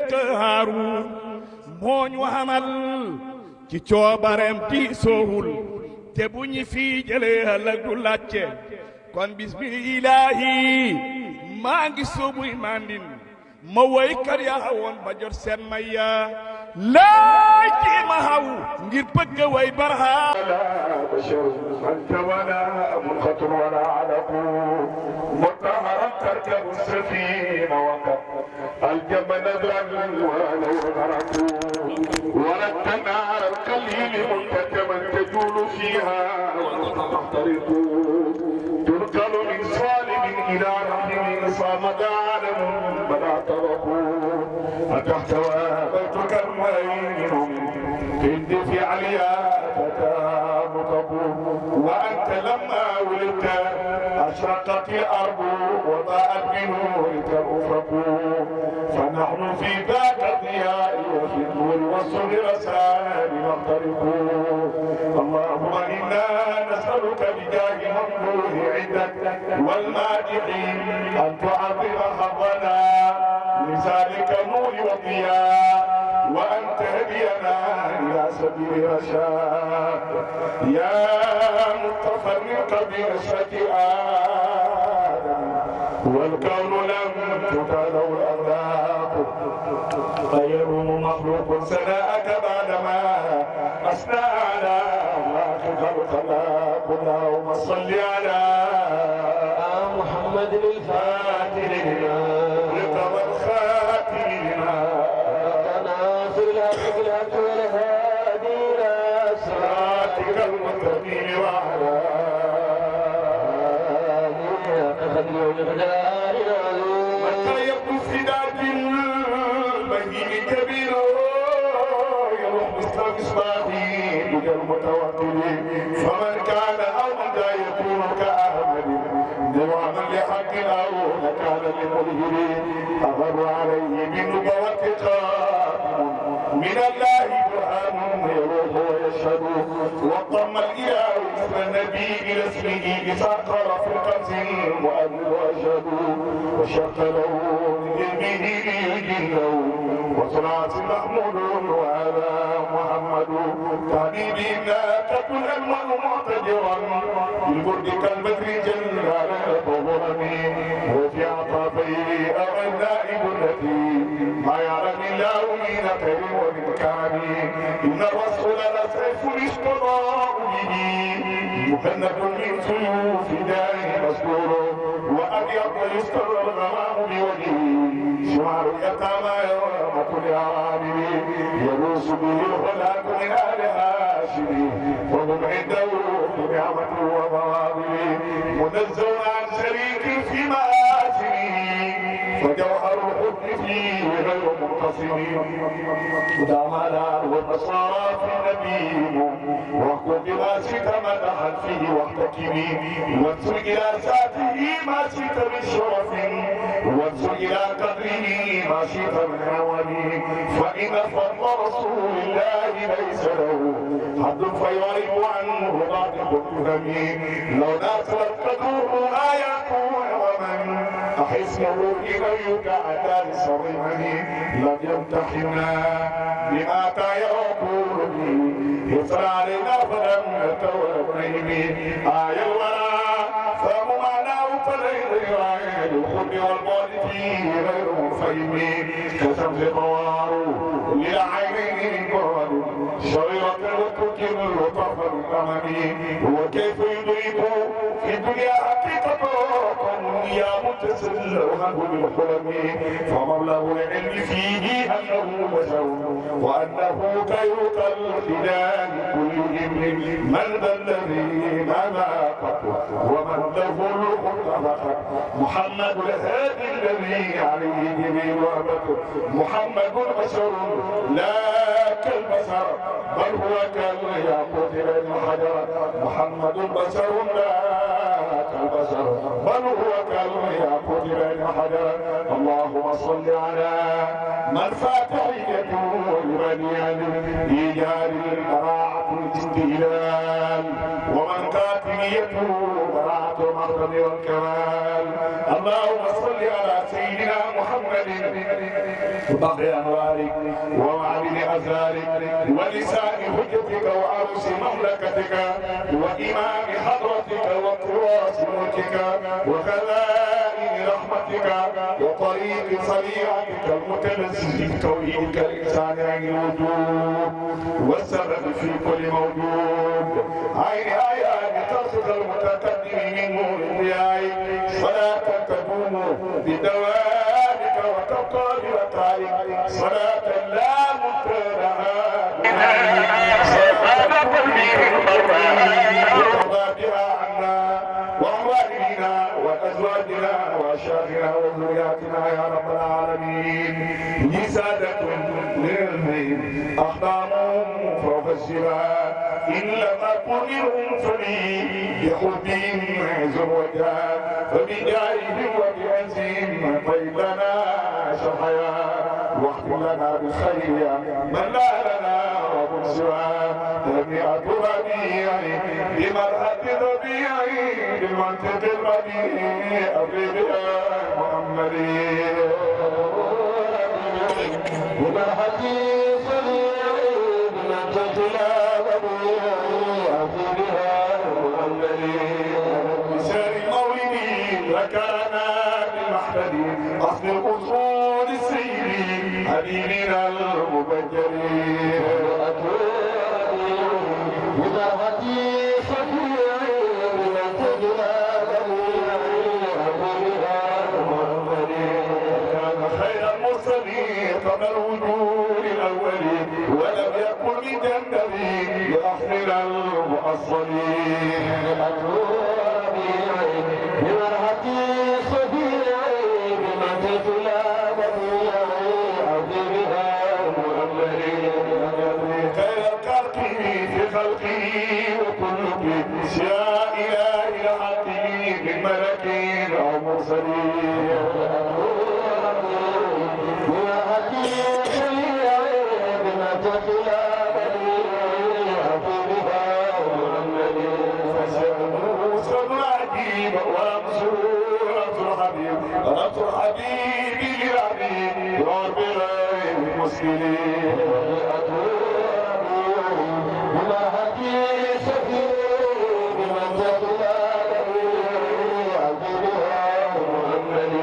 qahaaru moo ñu xamal ci coobareem tiisoowul te bu ñi fii jëlee ëllëg du làcce kon bismillaahi maa ngi soobuy mandin ma woy kar ya xawoon ba jot seen maya laay ci ma xaw ngir bëgg way barha بشر أنت ولا منخط ولا علق مطهرا تركب السفينة وقد الجم نذرا ولو غرق ولدت نار القليل منتجما تجول فيها وتحترق تنقل من صالب إلى رحم صامد عالم بلا طرق أتحتوى بيتك المهيمن تندفع عليها وأنت لما ولدت أشرقت الأرض وضاءت بنورك الأفق فنحن في ذاك الضياء وفي النور والصبر رسائل نخترق اللهم إنا نسألك بجاه ممدوح عندك والمادحين أن تعظم حظنا لذلك النور والضياء وأن تهدينا إلى سبيل رشاد يا متفرق بنشأة آدم والكون لم تتلو الأخلاق غير مخلوق سناءك بعدما أثنى على أخلاق الخلق اللهم صل على محمد الفاتح لما والخاتم لما والهادي إلى صراطك المستقيم وعلى متى يبدو سداد المهين كبير يروح مصباحي بك المتوكل فمن كان أو من ذا يكون كأحمد نوعا لحق أو نكال لملهر أغر عليه بالنبوة قائم من الله برهان يروح ويشهد وضم الإله اسم النبي إلى اسمه بساقر في القدس وأبو وأشهد وشق له من علمه ليجله وصلاة محمود وعلى محمد تعليمي ناقة الألوان معتجرا بالبرد كالبدر جل على ظهرني وفي عطافيه أرى النائب التي ما يعلم الله من خير ومن كرم إن الرسول لسيف يستضاء به مهند من سيوف دار مسرور وأبيض يستر الغمام بوجهه شمال اليتامى يوم كل عامل يلوس به الهلاك من آل هاشم وهم عنده بنعمة ومواضع منزه عن شريك في مآسره فجوهر الحب فيه غير منقسم ودام على والنصارى في النبي واحكم بما شئت مدحا فيه واحتكمي وانظر الى ذاته ما شئت من شرف وانظر الى قدره ما شئت من عوني فان فضل رسول الله ليس له حد فيعرف عنه ضعف الفهم لو ناسبت قدره اياته ومن احسه اليك اتى لصرمه لم يمتحنا بما يقول به يسرى علينا فلم نتوفيه آية الورى فهم معناه فليس يراعي الخلق والبعد فيه غير منفهم كشمس قوار للعينين من بعد شريرة وتركب اللطف الأمم وكيف يدرك في الدنيا حقيقة يا متسل وهب بالحلم فمبلغ العلم فيه أنه بشر وأنه كيوك الخلال كلهم من ذا الذي ما قط ومن له الخلق فقط محمد الهادي الذي عليه جميل وأبد محمد بشر لا كالبشر بل هو كالياقوت بين الحجر محمد بشر لا كالبشر بل هو كالياقوت بين الحجر اللهم صل على من فاتحيته لمن إيجاد البراعة الاستهلال ومن قاتليته براعة المرتب والكمال اللهم صل على سيدنا محمد وبحر أنوارك ومعدن أزارك ولسان حجتك وعروس مملكتك وإمام حضرتك وتراث ملكك وخزائن رحمتك وطريق صريعتك المتنزل بتوحيدك الإنسان عن الوجود والسبب في كل موجود عين آيات تصف المتقدم من نور ضيائك صلاة تدوم بدوامك وتبقى بوقائك صلاة لا مبتدأ وترضى بها عنا وعن والدينا وأزواجنا وأشياخنا وذرياتنا يا رب العالمين لي سادة للمين أخدامهم فوق السماء إن لم أكن منهم فلي بحبهم زوجا فبجاههم وبعزهم طيب لنا شفيا واختم لنا بالخير من لا لنا رب سوى ربيعة ربيعي بمرأة ربيعي بالمنطق الربيع الربيع محمدي بمرأة ربيعي بالمنطق وكان بالمحتدي أصل الأصول السيري حبيبنا المبجل بضاعتي شفيعي بمن تجلى كان خير المرسلين قبل الوجود الأولي ولم يكن لجنبي لأحمل المؤصلين بمرحتي صفيعي بمن تجلى بديعي عظيمها مؤمري خير الخلق في خلقي وكل سيا إله الحقي من ملك أو مرسلين بمرحتي صفيعي بمن تجلى بديعي عظيمها مؤمري فسألوا سمعتي ومسورة الحبيب ربط الحبيب للعبيد رب المسلمين بما هدي سفير بمن تطلع عبدها محمد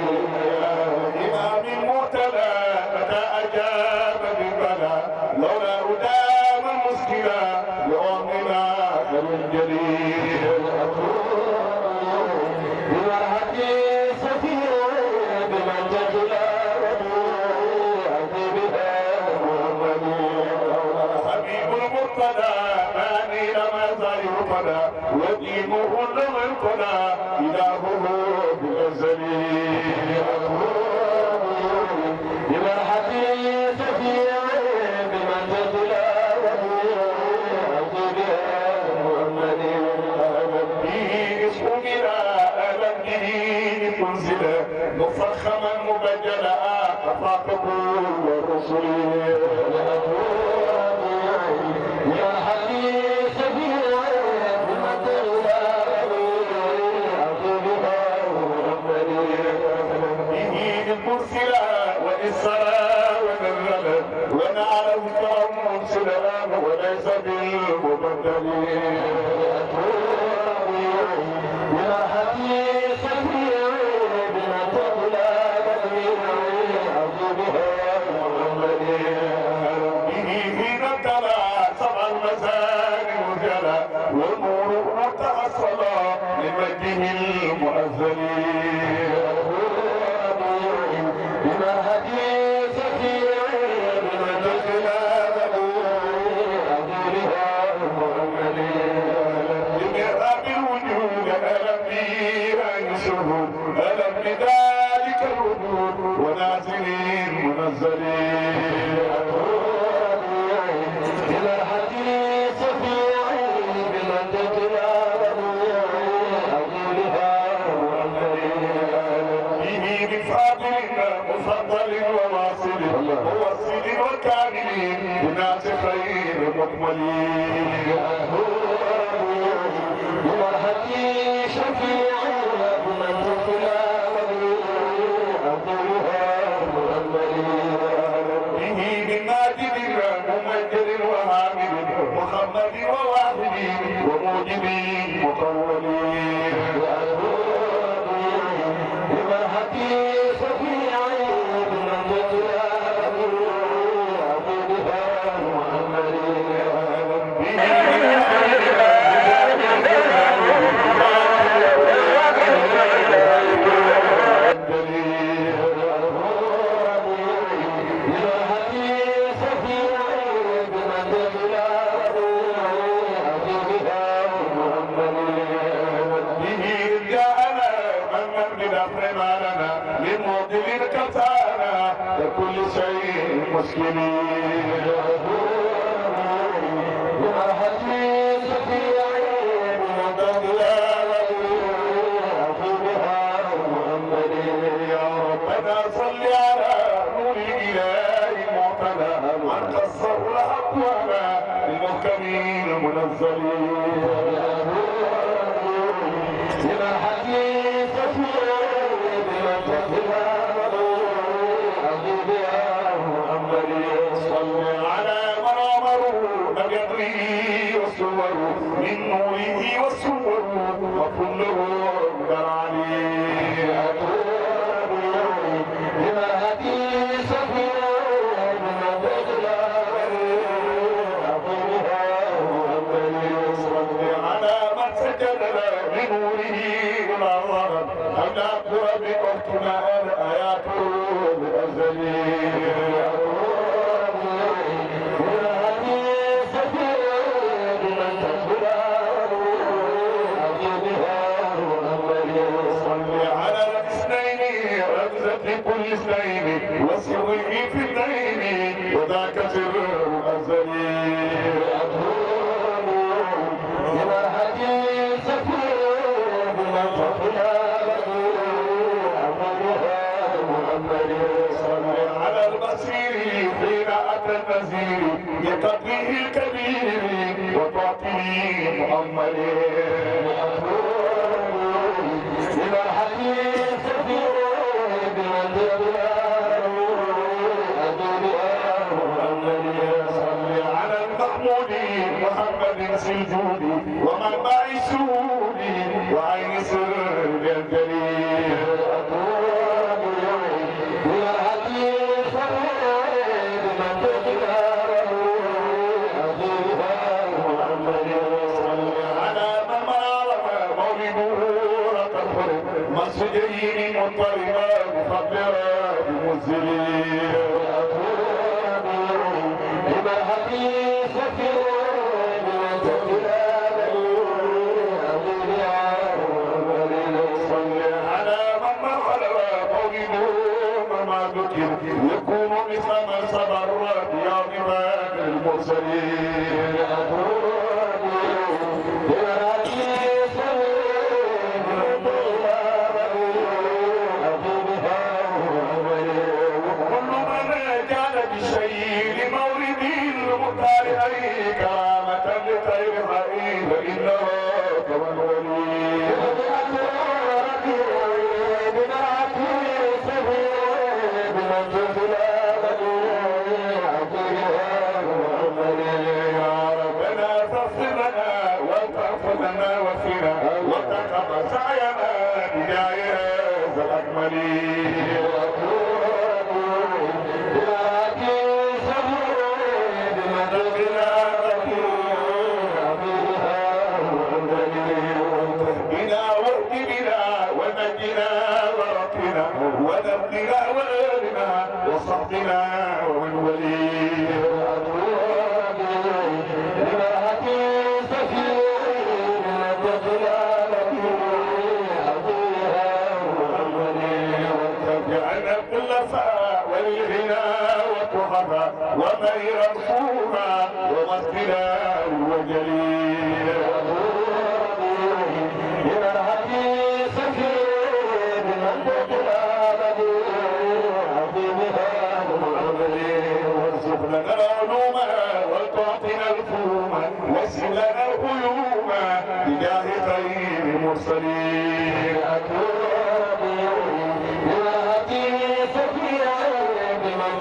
إمام المعتلى متى أجاب بالبلاء لولا أدام المسكنة لأمنا خير الجليل بمرحتي سفير بمن تجلى بها محمد حبيب المرتضى ماني لما زال يرتضى ودينه لما انقضى إلهه بالأزل بمرحتي سفير بمن تجلى بها محمد منزلا مفخما مبجلا أفاق كل الرسل يا حديث سفير بمن تجلى عظيمها به المرسلا وإسرا ونزلا ونعله كرم مرسلا وليس بالمبدل يا حديث سفير بمن تجلى عظيمها به نبتلى سبع المثاني وجلى والنور متأصلا لمجده المؤذن بما حديث سفير بمن تجلى عظيمها بمحراب الوجود ألم بها يسرهم ألم بذلك الوجود ونازلين منزلين بمرحتي سفير بمن تجلى عظيمها به بفاضل مفضل وواصل ووصل وكامل بناس خير مكملين بمرحتي شفيع بمن تجلى عظيمها محمد به من ماجد ممجد وحامد محمد وواحد وموجب مطول بمرحتي شفيعي بمجد كل شيء مسلمين بمرحتي شفيعي بمدد بها محمد يا ربنا صل على نور الاله المعتلى من قصر الاقوال المحكمين المنزلين بمرحتي شفيعي بمدد صل على من امروا بقدره والصور من نوره والصور وكله اقدر عليه بما هدي سفير صل على من سجد بنوره الارض حتى قرب وقتنا الايات الازليه كل اثنين وسره في الدين وذاك سر الازلي بمرحتي سفير بمنطقنا محمد صل على البصير حين اتى النذير بقدره الكبير وتعطيه محمد بمرحتي سفير على المحمود محمد سجود ومنبع السود وعين سر الجليل على من منار مولده رقص مسجدين مضطربا مخبرا بمنزلين بمرحتي سفير صل على من مرحل مولده وما ذكر يكون مثل من صبر يا عباد المرسلين كرامة لخير حقيق إنه كمن ولي بنعتي سبيل بمنزل يا ربنا فاغفر لنا وتغفر لنا وفينا وتقبل سعينا بداية الأكملين ونبلنا ولنا وصحبنا ومن ولي لمرحتي سفير جعلنا الخلفاء والغنى والتحفى ومير الخوفى ومسكنا وجليل لمرحتي سفير وارزق لنا العلوم وتعطينا الفهوم واسر لنا القيوم بجاه خير المرسلين بمرحتي سفير بمن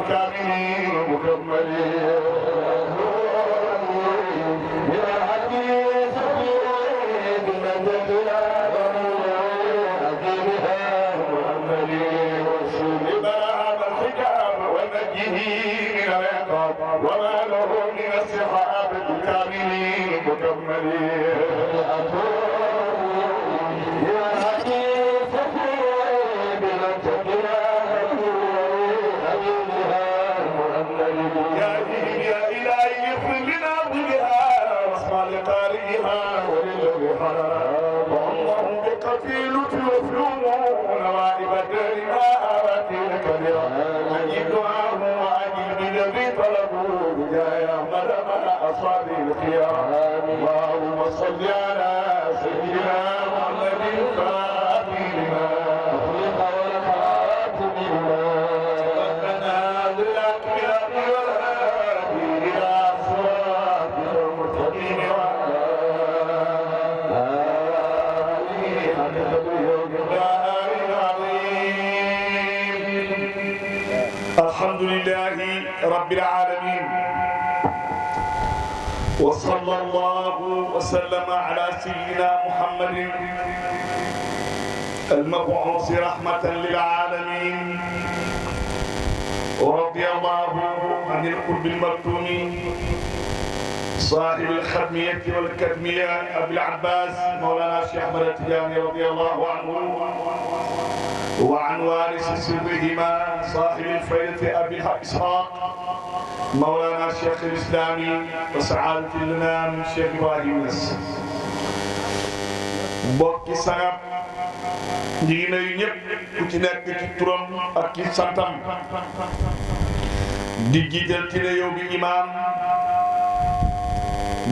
الكاملين المكملين وما له من الصحابة الكاملين المكملين يا حديث يا إلهي اغفر لنا بها واسمع لقارئها وللذبحها اللهم بقتيل وفلوم نوائب دارنا آواتنا كبيرة أجيب دعاهم وأجيب بجبي طلبوا بجاه أحمد مع أصحاب الخيار اللهم صل على سيدنا محمد الفاتح لما أخلق والخاتم لما سبقنا بالحق بالحق والهادي إلى صراط المستقيم وعلى آله حق قدره الحمد لله رب العالمين وصلى الله وسلم على سيدنا محمد المبعوث رحمة للعالمين ورضي الله عن القلب المكتوم صاحب الختمية والكتمية أبي العباس مولانا الشيخ أحمد التجاني رضي الله عنه وعن وارث سرهما صاحب الفيدة أبي إسحاق مولانا الشيخ الإسلامي وسعادة الأنام الشيخ إبراهيم نس mbokki sangam ñi ngi nuyu ñëpp ku ci nekk ci turam ak ci santam di jiital ci ne yow bi imaam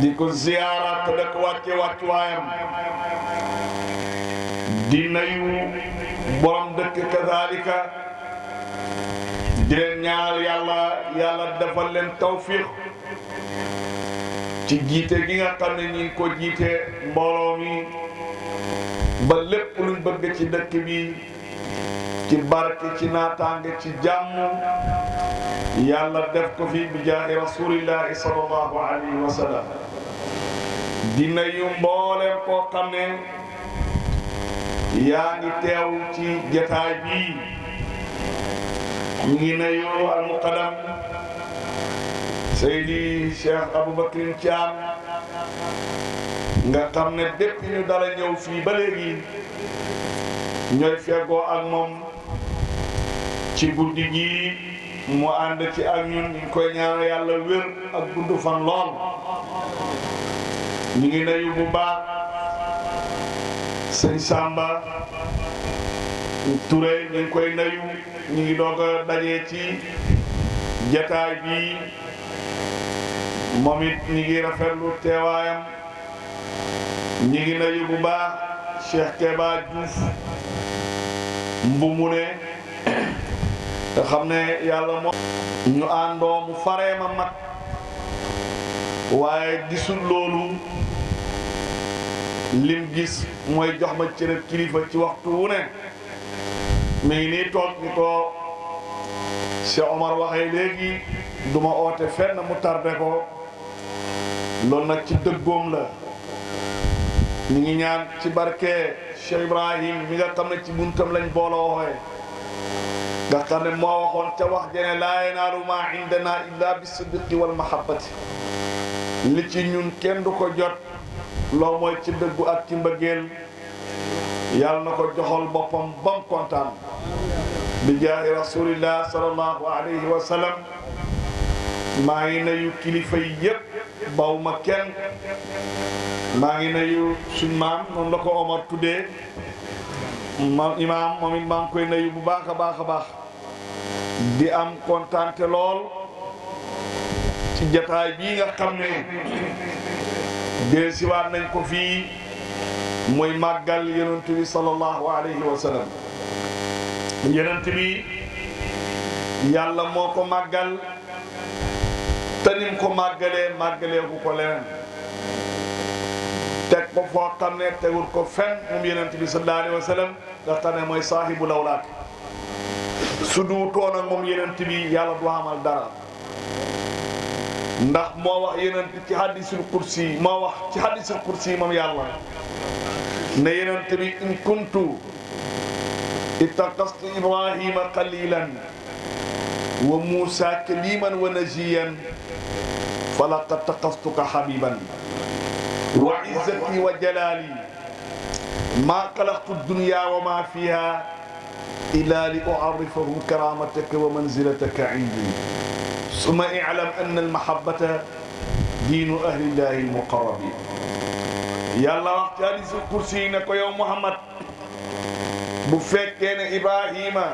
di ko ziyaara te da ko wàcce wàccuwaayam di nuyu borom dëkk kazalika di leen ñaanal yàlla defal leen tawfiq ci jiite gi nga xam ne ñi ngi ko jiite mbooloo mi ba lépp luñ bëgg ci dëkk bi ci barke ci naataange ci jàmm yàlla def ko fi bi jaahi rasulillahi sallallahu alayhi wa sallam di nuyu mbooleem koo xam ne yaa ngi teew ci jataay bii ñu ngi nuyu al muqaddam Seydi Cheikh Aboubacrin Thiam nga xam ne depuis ñu dala ñëw fii ba léegi ñooy feggoo ak moom ci guddi gi mu ànd ci ak ñun ñu koy ñaanal yàlla wér ak gudd fan lool ñu ngi nuyu bu baax sëñ Samba Touré ñu ngi koy nuyu ñu ngi doog a dajee ci jataay bi moom it ñu ngi rafetlu teewaayam ñu ngi nuyu bu baax Cheikh Keba Diouf Mbumune te xam ne yàlla moom ñu àndoo mu faree ma mag waaye gisul loolu lim gis mooy jox ma cërëb kilifa ci waxtu wu ne mi ngi nii toog ni ko Cheikh Omar waxee léegi duma oote fenn mu tarde ko loolu nag ci dëggoom la ñu ngi ñaan ci barke Cheikh Ibrahim mi nga xam ne ci buntam lañ booloo waxee nga xam ne moo waxoon ca wax jene laa yanaalu maa indana illa bi sidqi wal mahabbati li ci ñun kenn du ko jot loo mooy ci dëggu ak ci mbëggeel yàlla na ko joxal boppam bam kontaan bi jaahi rasulillah sallallahu alayhi wa sallam maa ngi nuyu kilifa yi yëpp baw ma kenn maa ngi nuyu suñ maam noonu la ko Omar tuddee maam imaam moom it maa ngi koy nuyu bu baax a baax a baax di am kontaante lool ci jataay bii nga xam ne dellusiwaat nañ ko fii muy màggal yonent bi sallallahu alayhi wa sallam yonent bi yàlla moo ko màggal te nim ko màggalee ku ko leneen teg ko foo xam ne tegul ko fenn moom yonent bi sallallahu alayhi wa sallam nga xam ne mooy saahibu lawlaat su duutoon ak moom yenent bi yàlla du amal dara ndax moo wax yenent ci hadisul kursi moo wax ci hadisul kursi moom yàlla ne yenent bi in kuntu ittaqastu ibrahima qalilan wa musa kaliman wa najiyan falaqad taqastuka habiban wa izzati wa jalali ma xalaqtu dunya wa ma fiha illa li u'arrifahu karamataka wa manzilataka indi summa i'lam anna al-mahabbata diinu ahlillahi al-muqarrabin yàlla wax ci hadiisul kursi ne ko yow Muhammad bu fekkee ne Ibrahima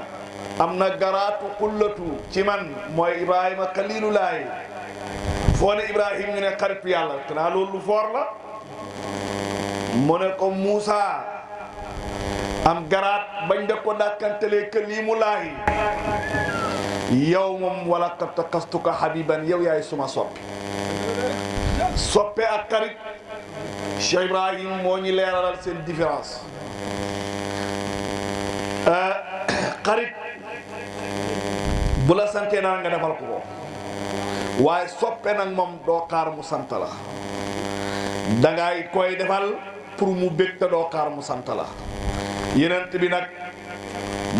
am na garaatu xullatu ci man mooy Ibrahima xaliilulaay foo ne Ibrahima ñu ne xaritu yàlla xanaa loolu lu foor la mu ne ko Muusa am garaat bañ da ko dàkkantelee kaliimulaahi yow moom wala qad taqastuka habiban yow yaay suma soppe ak xarit Cheikh Ibrahim moo ñu leeralal seen différence xarit bu la santee naa nga defal ko waaye soppe nag moom doo xaar mu sant la dangay koy defal pour mu bég te doo xaar mu sant la yenent bi nag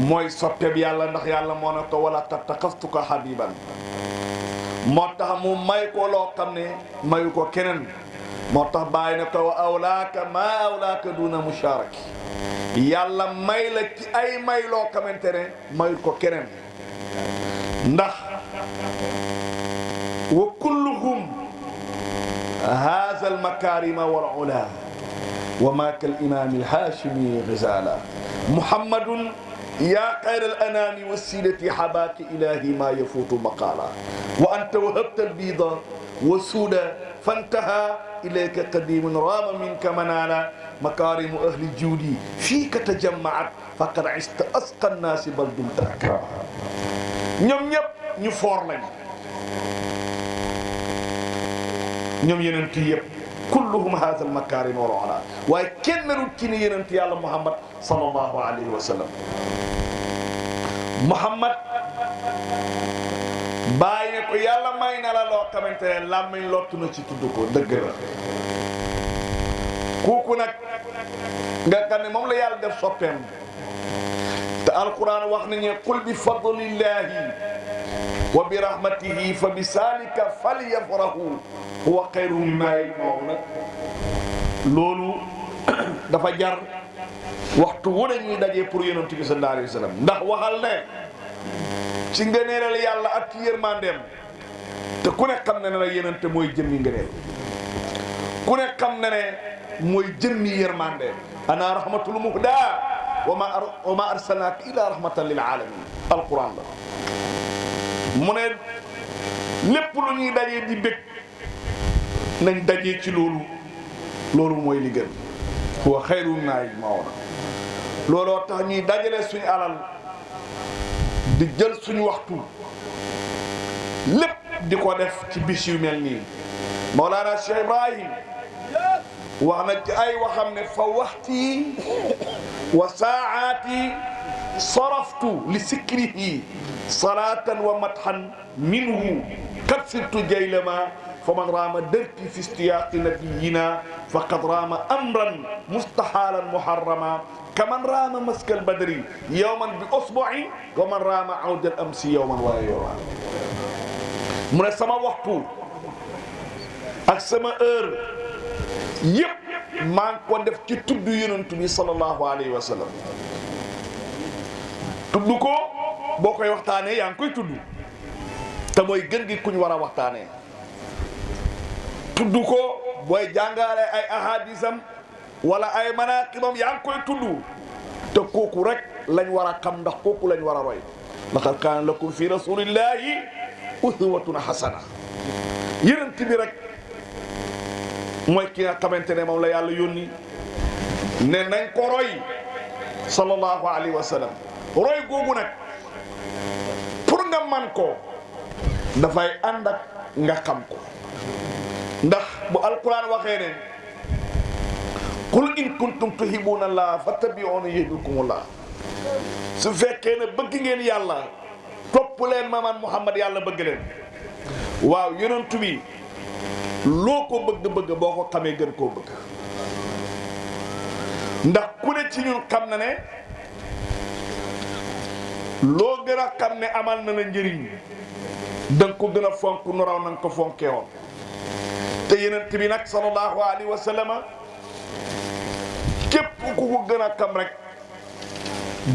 mooy soppe bi yàlla ndax yàlla moo ne ko wala tattaxastuka habiban moo tax mu may ko loo xam ne mayu ko keneen moo tax bàyyi ne ko wa awlaaka maa awlaaka duna musharaki yàlla may la ci ay may loo xamante ne mayu ko keneen ndax wa kulluhum haza al makarima wal ula wa ma kal imam al hashimi ghizala muhammadun يا خير الأنام والسيلة حباك إلهي ما يفوت مقالا وأنت وهبت البيض والسودة فانتهى إليك قديم رام منك منالا مكارم أهل الجود فيك تجمعت فقد عشت أسقى الناس بل دمت أكرما ñoom ñëpp ñu foor lañ ñoom yenent yëpp kulluhum haza al makarim wal ula waaye kenn melul ci ni yenent yàlla Muhammad sallallahu alayhi wa sallam Muhammad bàyyi ne ko yàlla may na la loo xamante ne làmmiñ lottu na ci tudd ko dëgg la kooku nag nga xam ne moom la yàlla def soppeem te alquran wax nañu qul bi fadlillahi wa bi rahmatihi fa bi salika falyafrahu huwa xayru mimma yajmaun nag loolu dafa jar waxtu wu ne ñuy dajee pour yonent bi sallallahu alayhi wa sallam ndax waxal ne ci ngëneelal yàlla ak ci yërmandeem te ku ne xam ne ne la yonent mooy jëmmi ngëneel ku ne xam ne ne mooy jëmmi yërmandeem ana rahmatul muhda wa ma arsalnaaka illa rahmatan lil alamin alquran la mu ne lépp lu ñuy dajee di bég nañ dajee ci loolu mooy li gën huwa xayru mimma yajmaun looloo tax ñuy dajale suñu alal di jël suñu waxtu lépp di ko def ci bis yu mel nii Mawlana Cheikh Ibrahim wax na ci ay waxam ne fa waxti wa saa'ati saraftu li sikrihi salatan wa madhan minhu qad sirtu jaylama faman raama darki fi istiyaqi nabiyina faqad raama amran mustahalan muharrama kaman raama maskal badri yawman bi usbu'i wa man raama awdal amsi yawman wa yawman mu ne sama waxtu ak sama heure yëpp maa ngi ko def ci tudd yonent bi sallallahu alayhi wa sallam tudd ko boo koy waxtaanee yaa ngi koy tudd te mooy gën gi kuñ war a waxtaanee tudd ko booy jàngale ay ahadisam wala ay manaqibam yaa ngi koy tudd te kooku rek lañ war a xam ndax kooku lañ war a roy laqad kaana lakum fi rasulillahi uswatun hasana yonent bi rek mooy ki nga xamante ne moom la yàlla yónni ne nañ ko roy sallallahu alayhi wa sallam roy googu nag pour nga man ko dafay ànd ak nga xam ko ndax bu alquran waxee ne qul in kuntum tuhibbuna allah fattabi'uni yuhibbukumullah su fekkee ne bëgg ngeen yàlla topp leen ma man Muhammad yàlla bëgg leen waaw yonent bi loo ko bëgg-bëgg boo ko xamee gën koo bëgg ndax ku ne ci ñun xam na ne loo gën a xam ne amal na la njëriñ danga ko gën a fonk nu raw nanga ko fonkee woon te yonent bi nag sallallahu alayhi wa sallam képp ku ko gën a xam rek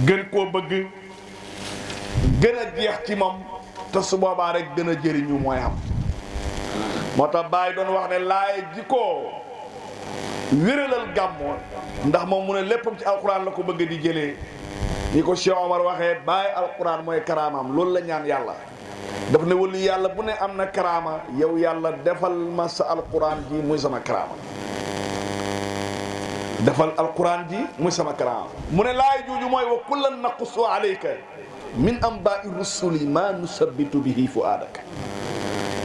gën koo bëgg gën a jeex ci moom te su boobaa rek gën a jëriñu mooy am moo tax Baay doon wax ne laay ji ko wéralal gàmmoo ndax moom mu ne léppam ci alquran la ko bëgg di jëlee ni ko Cheikh Omar waxee Baay alquran mooy karaamam loolu la ñaan yàlla daf ne wali yàlla bu ne am na karaama yow yàlla defal ma sa alquran ji muy sama karaama defal alquran ji muy sama karaama mu ne laay jooju mooy wa kullan naqussu alayka min anba'i rusuli ma nusabbitu bihi fu'adaka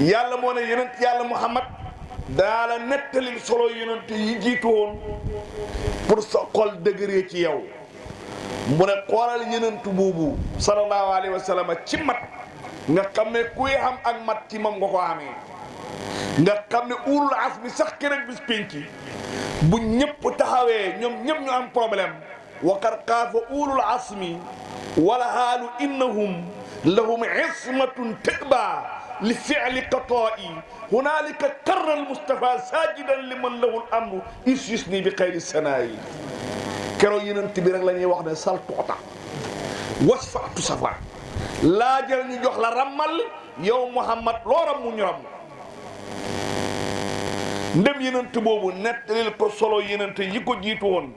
yàlla moo ne yonent yàlla Muhammad daa la nettalil solo yonent yi jiitu woon pour sa xol dëgëree ci yow mu ne xoolal yonent boobu sallallahu alayhi wa sallam ci mat nga xam ne kuy xam ak mat ci moom nga ko amee nga xam ne ulul azmi sax keneen bis penci bu ñëpp taxawee ñoom ñëpp ñu am problème wa qad xaafa ulul azmi wala haalu innahum lahum ismatun tëba li fi'li qataa'i hunaalika karra al-Mustafa saajidan liman lahu al-amru is yusni bi xayri sanaa'i keroog yonent bi rek la ñuy wax ne sal tuuta wasfa'tu safa laajal ñu jox la rammal yow Muhammad loo rammu ñu ramm ndem yonent boobu nettalil ko solo yonent yi ko jiitu woon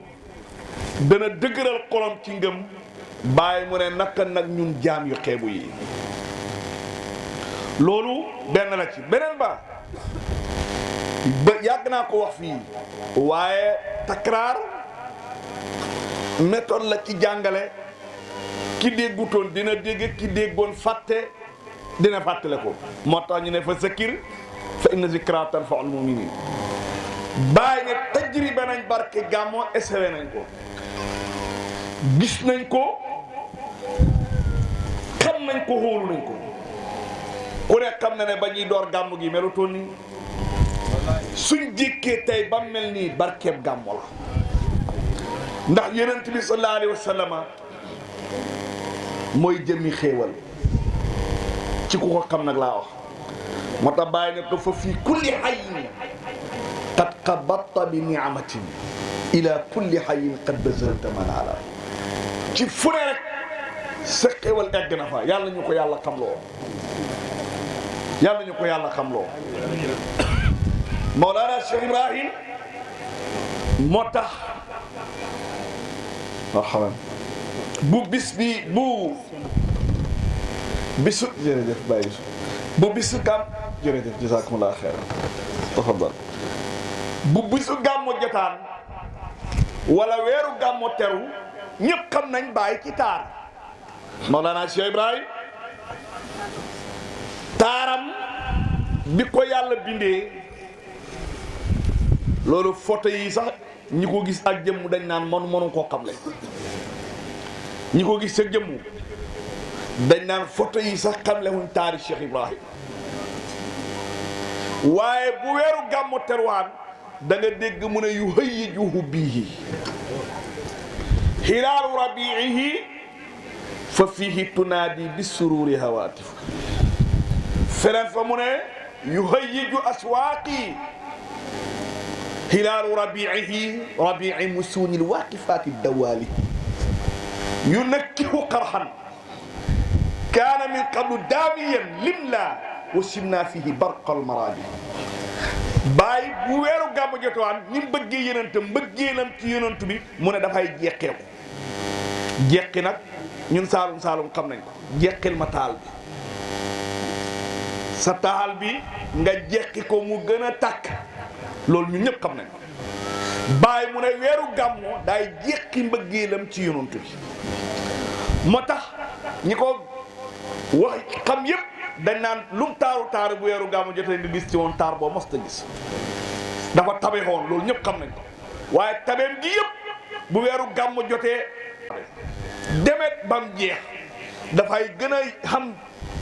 dana dëgëral xolam ci ngëm bàyyi mu ne naka nag ñun jaam yu xeebu yi loolu benn la ci beneen ba yàgg naa ko wax fii waaye takraar méthode la ci jàngale ki déggutoon dina dégg ki déggoon fàtte dina fàttale ko moo tax ñu ne fa zakir fa inna zikra tanfa'ul mu'minin bàyyi ne tajriba nañ barke gàmmoo essayé nañ ko gis nañ ko xam nañ ko xóolu nañ ko ku ne xam na ne ba ñuy door gàmmu gi melutoon nii suñ jékkee tey ba mel nii barkeeb gàmmu la ndax yonent bi sallallahu alayhi wa sallam mooy jëmmi xéewal ci ku ko xam nag laa wax moo tax bàyyi ne ko fa fii kulli hayyin qad qabatta bi ni'matin ila kulli hayyin qad bazalta manala ci fu ne rek sa xéewal egg na fa yàlla ñu ko yàlla xamloo yàlla ñu ko yàlla xamloo Mawlana Cheikh Ibrahim moo tax marhaban bu bis bi bu bisu jërëjëf Baye Bisu bu bisu gàmm jërëjëf jazakumullah xeyran tafadal bu bisu gàmmu jotaan wala weeru gàmmu teru ñëpp xam nañ Baye ci taar Mawlana Cheikh Ibrahim taaram bi ko yàlla bindee loolu photo yi sax ñi ko gis ak jëmm dañ naan mënu koo xamle ñi ko gis ak jëmm dañ naan photo yi sax xamle wuñ taari Cheikh Ibrahim waaye bu weeru gàmmu terwaan da nga dégg mu ne yu hayyijuhu bihi hilaalu rabiihi fa fiihi tunaadi bi sururi hawaatif feneen fa mu ne yu hayyiju aswaaqi hilaalu rabiihi rabii musuunil waaqifaati dawaali yunakkihu qarhan kaana min qablu daamiyan limla wa simna fihi barqal maraadi Baay bu weeru gàmmu jotowaan ni mu bëggee yonentam mbëggeelam ci yonent bi mu ne dafay jeqeeku jeqi nag ñun saalum saalum xam nañ ko jeqil ma taal bi sa taal bi nga jeqi ko mu gën a tàkk loolu ñun ñëpp xam nañ ko Baay mu ne weeru gàmmu daay jeqi mbëggeelam ci yonent bi moo tax ñi ko wax xam yëpp dañ naan lum taaru bu weeru gàmmu jotee nga gis ci woon taar boo mos ta gis dafa tabe xoon loolu ñëpp xam nañ ko waaye tabeem gi yëpp bu weeru gàmmu jotee demet bam jeex dafay gën a xam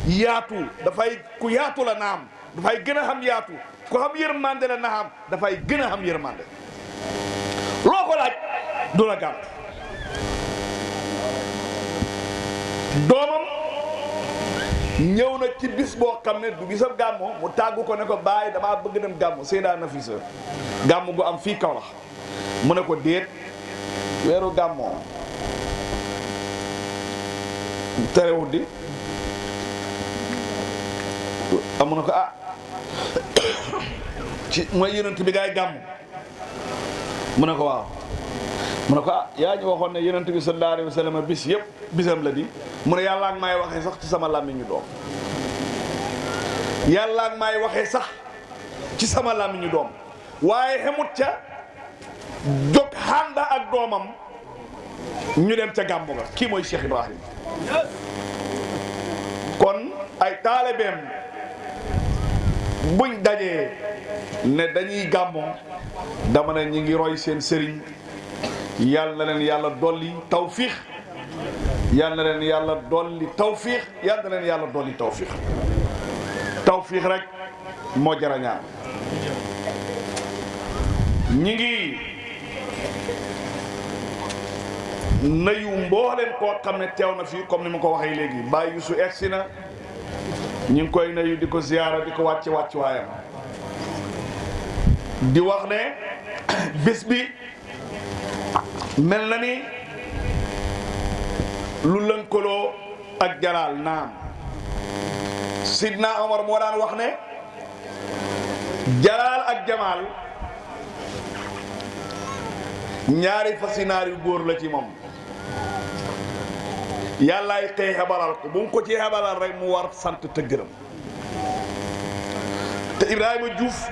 yaatu dafay ku yaatu la naam dafay gën a xam yaatu ku xam yërmande la naam dafay gën a xam yërmande loo ko laaj du la gàtt doomam ñëw na ci bis boo xam ne du bisab gàmmu mu tàggu ko ne ko bàyyi damaa bëgg dem gàmmu Seyda Nafisa gàmmu gu am fii Kaolack mu ne ko déet weeru gàmmoo terewut di amu na ko ci mooy yonent bi gaay gàmmu mu ne ko waaw mu ne ko yaa ñu waxoon ne yonent bi sallallahu alayhi wa sallam bis yëpp bisam la di mu ne yàlla ak may waxee sax ci sama làmmiñu doom yàlla ak may waxee sax ci sama làmmiñu doom waaye xemut ca jóg xànda ak doomam ñu dem ca gàmmu ga kii mooy Cheikh Ibrahim kon ay taalibeem buñ dajee ne dañuy gàmmu dama ne ñi ngi roy seen sëriñ yàlla na leen yàlla dolli tawfiix yàlla na leen yàlla dolli tawfiix yàlla na leen yàlla dolli tawfiix tawfiix rek moo jara ñaan ñi ngi nayu mbooleen koo xam ne teew na fii comme ni ma ko waxee léegi Baay Yusu egsi na ñu ngi koy nayu di ko ziyaara di ko wàcce waayam di wax ne bés bi mel na ni lu lënkaloo ak jalaal naam Sidna Omar moo daan wax ne jalaal ak jamaal ñaari fasinaar yu góor la ci moom yàllaay xëy xabalal ko bu mu ko ci xabalal rek mu war sant te gërëm te Ibrahima Diouf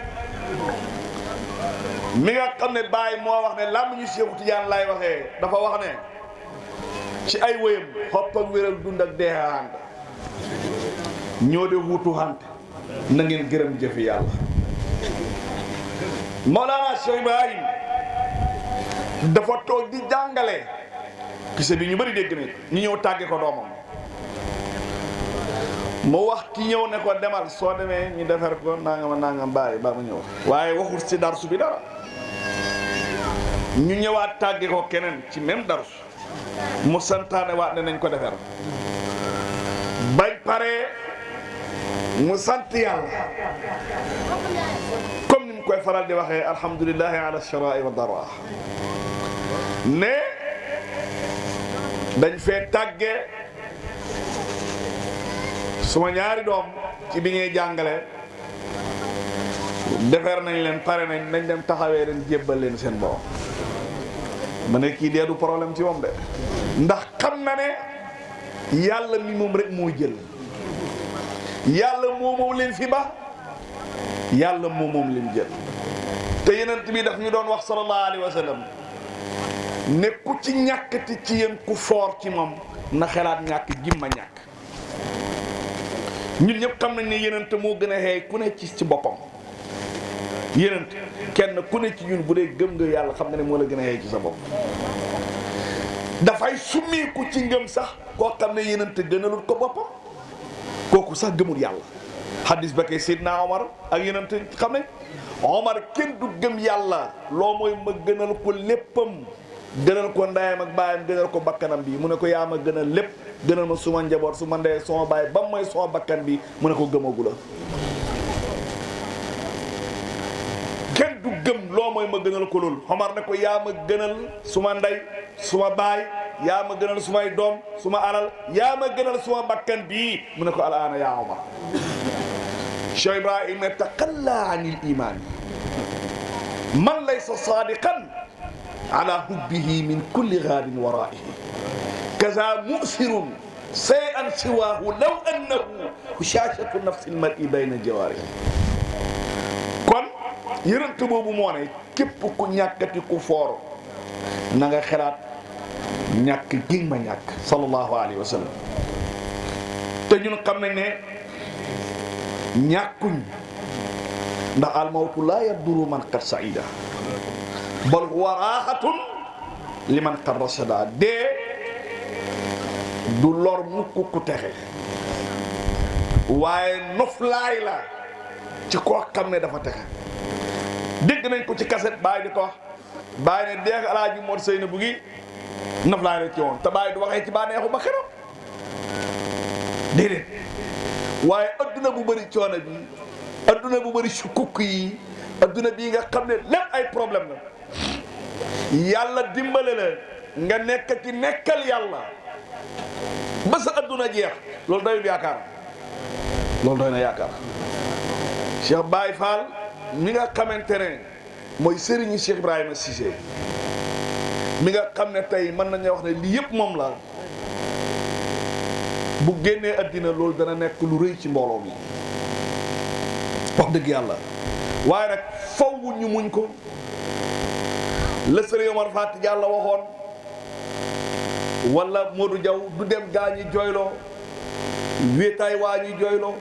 mi nga xam ne Baay moo wax ne làmb ñu Seexu Tijaan lay waxee dafa wax ne ci ay wéyam xopp ak wér ak dund ak deexaand ñoo de wuutu xant na ngeen gërëm jëfi yàlla Mawlana Cheikh Ibrahim dafa toog di jàngale kise bi ñu bëri dégg ne ñu ñëw tàgge ko doomam mu wax ki ñëw ne ko demal soo demee ñu defar ko nangam bàyyi ba mu ñëw waaye waxul ci darsu bi dara ñu ñëwaat tàgge ko keneen ci même darsu mu santaane waat ne nañ ko defar bañ pare mu sant yàlla comme ni mu koy faral di waxee alhamdulillahi ala sharai wa dara ne dañ fee tàgge suma ñaari doom ci bi ngay jàngale defar nañ leen pare nañ dem taxawee leen jébbal leen seen borom ma ne kii dee du problème ci moom de ndax xam na ne yàlla mi moom rek moo jël yàlla moom leen fi ba yàlla moom leen jël te yenent bi daf ñu doon wax sallallahu alayhi wa sallam ne ku ci ñàkkati ci yéen ku foor ci moom na xelaat ñàkk jimma ñàkk ñun ñëpp xam nañ ne yenent moo gën a xeey ku ne ci boppam yenent kenn ku ne ci ñun bu dee gëm nga yàlla xam nga ne moo la gën a xeey ci sa bopp dafay summiku ci ngëm sax koo xam ne yenent gënalul ko boppam kooku sax gëmul yàlla hadis ba kay Seydina Omar ak yenent xam ne Omar kenn du gëm yàlla loo mooy ma gënal ko léppam gënal ko ndayam ak baayam gënal ko bakkanam bi mu ne ko yaa ma gënal lépp gënal ma suma njaboot suma ndey suma baay ba mooy suma bakkan bi mu ne ko gëmagu la kenn du gëm loo mooy ma gënal ko loolu Omar ne ko yaa ma gënal suma ndey suma baay yaa ma gënal sumay doom suma alal yaa ma gënal suma bakkan bii mu ne ko alaana yaa Omar Cheikh Ibrahim ne taqalla anil iman man laysa sadiqan ala hubbihi min kulli ghaadin waraihi kaza mu'sirun shay'an siwahu law annahu hushashatu nafsi al-mar'i bayna jawaarihi kon yërënt boobu moo ne képp ku ñàkkati ku foor na nga xalaat ñàkk gi ma ñàkk sallallahu alayhi wa sallam te ñun xam nañ ne ñàkkuñ ndax al-mawtu la yadurru man qad sa'ida bal huwa raaxatun liman qad rasada dee du lor mukk ku texe waaye noflaay la ci koo xam ne dafa texe. dégg nañ ko ci kaset Baye di ko wax Baye ne deex Alaaji Mor Seyna bu gi noflaay la ci woon te Baye du waxee ci bànneexu ba xeram déedéet waaye adduna bu bëri coono bi adduna bu bëri sukukk yi adduna bii nga xam ne lépp ay problème la yàlla dimbale la nga nekk ci nekkal yàlla ba sa adduna jeex loolu doyul yaakaar loolu doy na yaakaar. Cheikh Baye Fall mi nga xamante ne mooy sëriñu Cheikh Ibrahima Cissé mi nga xam ne tey mën nañu wax ne lii yëpp moom la bu génnee addina loolu dana nekk lu rëy ci mbooloo mi wax dëgg yàlla waaye nag faw ñu muñ ko la sëriñ Omar Fati Diallo waxoon wala Modou Diaw du dem gaa ñi jooyloo wéetaay waa ñi jooyloo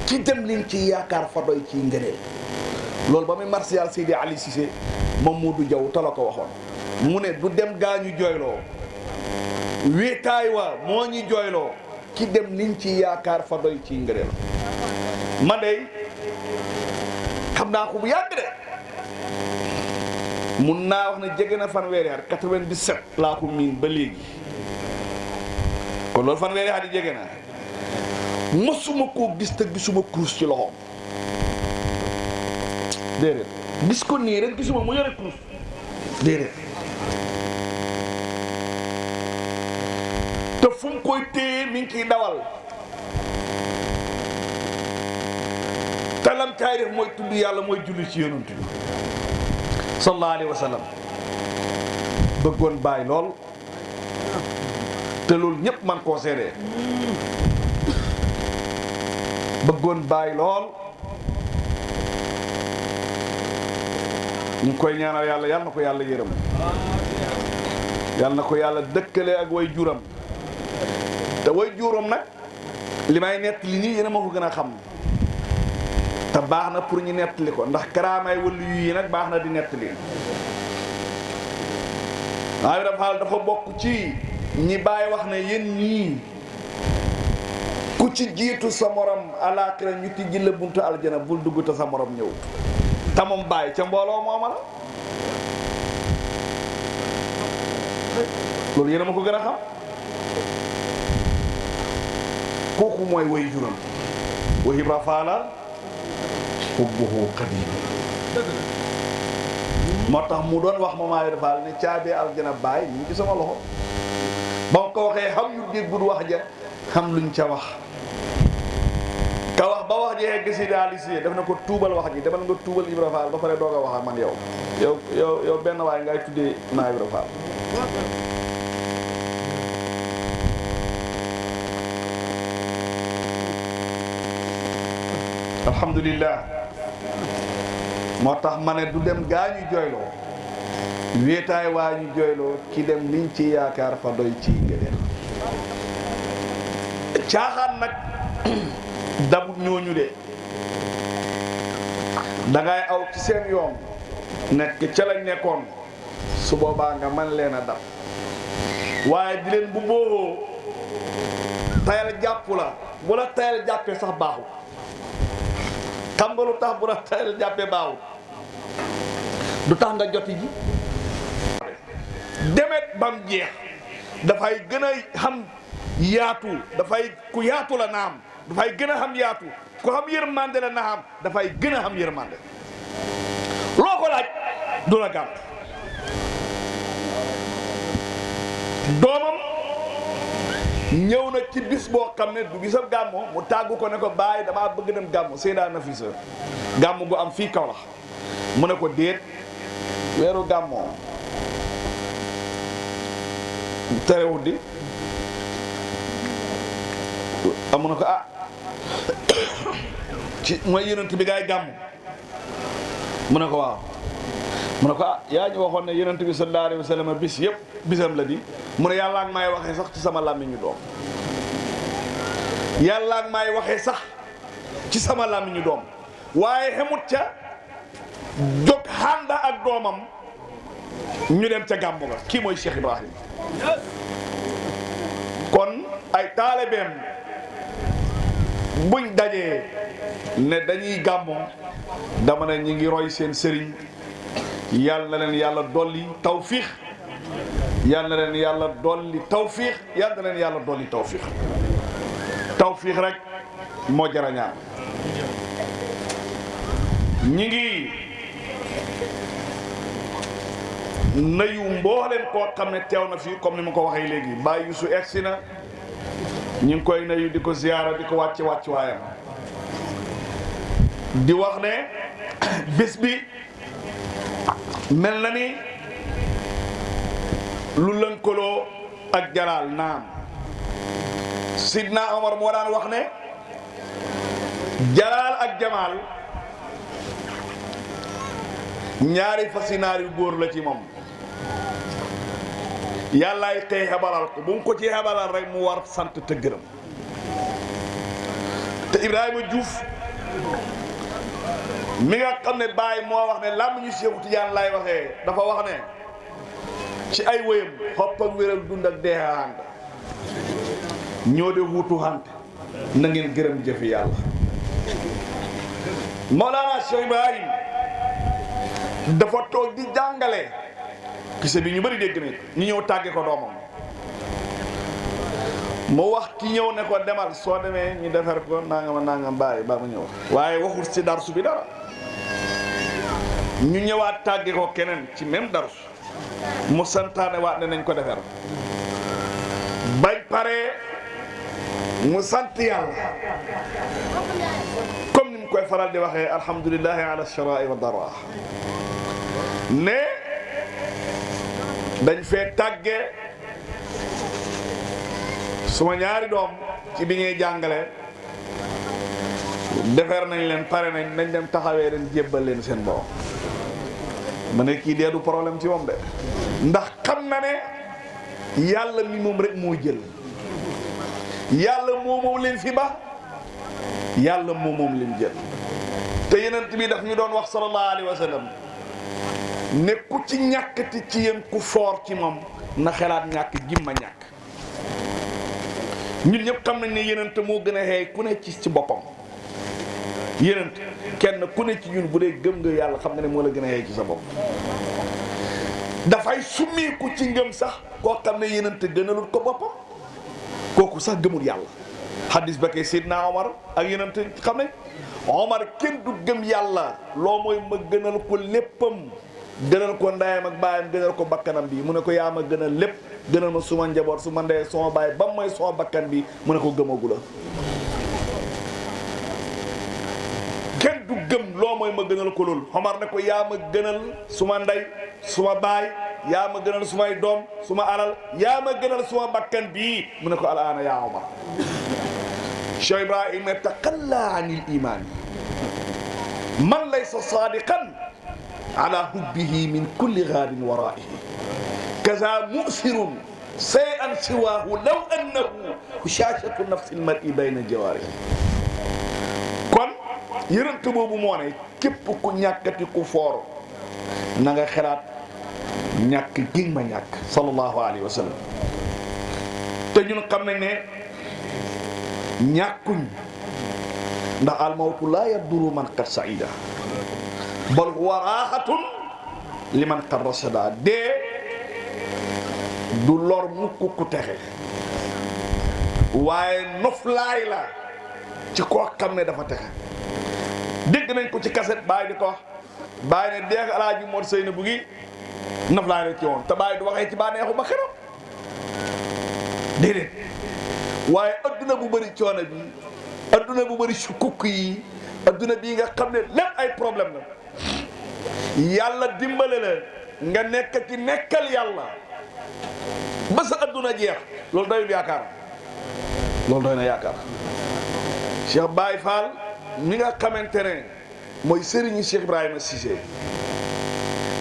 ci dem liñ ci yaakaar fa doy ci ngëneel loolu ba muy martial Seydi Ali Cissé moom Modou Diaw ta la ko waxoon mu ne du dem gaa ñu jooyloo wéetaay waa moo ñi jooyloo ci dem liñ ci yaakaar fa doy ci ngëneel man de xam naa ko bu yàgg de mun naa wax ne jege na fanweeri at 97 laa ko miin ba léegi kon loolu fanweeri at yi jege na mësuma koo gis te gisuma kurus ci loxoom déedéet gis ko nii rek gisuma mu yore kurus déedéet te fu mu koy téye mi ngi ciy dawal te lam kaay def mooy tudd yàlla mooy julli ci yonent bi sallallahu alayhi wa sallam bëggoon Baay lool te loolu ñépp man koo seedee bëggoon Baay lool ñu ngi koy ñaanal yàlla yal na ko yàlla yërëm yal na ko yàlla dëkkale ak way juram te way juram nag li may nettali nii yéen a ma ko gën a xam te baax na pour ñu nettali ko ndax karaamaay wëllu yi nag baax na di nettali waaye dafa bokk ci ñi Baay wax ne yéen ñii ku ci jiitu sa morom alaaxira ñu tijji la buntu aljana bul dugg te sa morom ñëw te moom Baay ca mbooloo mooma la loolu yéen a ma ko gën a xam kooku mooy way juram wa Ibra Faala hubbuhu qadim moo tax mu doon wax ma Ibra Faal ne caabi aljana Baay ñu ngi ci sama loxo ba mu ko waxee xam yu déggul wax ja xam luñ ca wax ka wax ba wax ji egg si daal di def na ko tuubal wax ji demal nga tuubal Ibra Faal ba pare doog a wax ak man yow benn waay ngay tuddee ma Ibra Faal alhamdulillah moo tax ma ne du dem gaa ñu jooyloo wéetaay waa ñu jooyloo ki dem liñ ci yaakaar fa doy ci ngëneel caaxaan nag dabut ñooñu de dangay aw ci seen yoon nekk ca lañ nekkoon su boobaa nga man leen a dab waaye di leen bu booboo tayal jàpp la bu la tayal jàppee sax baaxul xam nga lu tax bu la tayal jàppee baaxul du tax nga joti ji demet bam jeex dafay gën a xam yaatu dafay ku yaatu la naam dafay gën a xam yaatu ku xam yërmande la naam dafay gën a xam yërmande loo ko laaj du la gàtt doomam ñëw na ci bis boo xam ne du bisab gàmmo mu tàggu ko ne ko bàyyi damaa bëgg dem gàmmo Seyda Nafisa gàmmo gu am fii Kaolack mu ne ko déet weeru gàmmoo terewut di amu na ko ci mooy yonent bi gaay gàmm mu ne ko waaw mu ne ko yaa ñu waxoon ne yonent bi sallallahu alayhi wa sallam bis yëpp bisam la di mu ne yàlla ak may waxee sax ci sama làmmiñu doom yàlla ak may waxee sax ci sama làmmiñu doom waaye xemut ca jóg xànda ak doomam ñu dem ca gàmmu ga kii mooy Cheikh Ibrahim kon ay taalibeem buñ dajee ne dañuy gàmmoo dama ne ñi ngi roy seen sëriñ yal na leen yàlla dolli tawfiix yal na leen yàlla dolli tawfiix yal na leen yàlla dolli tawfiix tawfiix rek moo jar a ñaan ñi ngi nayu mbooleem koo xam ne teew na fii comme ni ma ko waxee léegi Baye Youssou egsi na ñu ngi koy nayu di ko ziyaara di ko wàcce waayam di wax ne bés bi mel na ni lu lënkaloo ak jalaal naam Sidna Omar moo daan wax ne jalaal ak jamaal ñaari fasinaar yu góor la ci moom yàllaay xëy xebalal ko bu mu ko ci xebalal rek mu war sant te gërëm te Ibrahima Diouf mi nga xam ne Baye moo wax ne làmb ñu Seexu Tijaan lay waxee dafa wax ne ci ay wéyam xopp ak wér ak dund ak deexaand ñoo de wuutu xante na ngeen gërëm jëfi yàlla Mawlana Cheikh Ibrahim dafa toog di jàngale kise bi ñu bëri dégg nañ ñu ñëw tàgge ko doomam mu wax ki ñëw ne ko demal soo demee ñu defar ko nangam bàyyi ba mu ñëw waaye waxul ci darsu bi dara ñu ñëwaat tàgge ko keneen ci même darsu mu santaane waat ne nañ ko defar bañ pare mu sant yàlla comme ni mu koy faral di waxee alhamdulillahi ala sharai wa dara ne dañ fee tàgge suma ñaari doom ci bi ñuy jàngale defar nañ leen pare nañ dem taxawee leen jébbal leen seen borom ma ne kii dee du problème ci moom de ndax xam na ne yàlla mi moom rek moo jël yàlla moom leen fi ba yàlla moom leen jël te yenent bi daf ñu doon wax sallallahu alayhi wa sallam ne ku ci ñàkkati ci yéen ku foor ci moom na xelaat ñàkk gimma ñàkk ñun ñëpp xam nañ ne yenent moo gën a xeey ku ne ci boppam yenent kenn ku ne ci ñun bu dee gëm nga yàlla xam nga ne moo la gën a xeey ci sa bopp dafay summeeku ci ngëm sax koo xam ne yenent gënalul ko boppam kooku sax gëmul yàlla hadis ba kay Seydina Omar ak yenent xam ne Omar kenn du gëm yàlla loo mooy ma gënal ko léppam gënal ko ndayam ak baayam gënal ko bakkanam bi mu ne ko yaa ma gënal lépp gënal ma suma njaboot suma ndey suma baay ba mooy suma bakkan bi mu ne ko gëmagu la kenn du gëm loo mooy ma gënal ko loolu Omar ne ko yaa ma gënal suma ndey suma baay yaa ma gënal sumay doom suma alal yaa ma gënal suma bakkan bii mu ne ko alaana yaa Omar Cheikh Ibrahima taqalla anil iman man laysa sadiqan ala hubbihi min kulli gaadin waraihi kaza musirun shay'an siwahu law annahu hushashatu nafsi almar'i bayna jawarihi kon yërënt boobu moo ne képp ku ñàkkati ku foor na nga xalaat ñàkk gi ma ñàkk sallallahu alayhi wa sallam te ñun xam nañ ne ñàkkuñ ndax almawtu laa yaduru man qad saida bal huwa raaxatun liman qad rasada dee du lor mukk ku texe waaye noflaay la ci koo xam ne dafa texe dégg nañ ko ci kaset Baye di ko wax Baye ne deeg Alaaji Mor Seyna bu gi noflaay la ci woon te Baye du waxee ci bànneexu ba xeram déedéet waaye adduna bu bëri coono bi adduna bu bëri sukukk yi adduna bii nga xam ne lépp ay problème la yàlla dimbale la nga nekk ci nekkal yàlla ba sa adduna jeex loolu doy yaakaar loolu doy na yaakaar Cheikh Baye Fall mi nga xamante ne mooy sëriñu Cheikh Ibrahima Cissé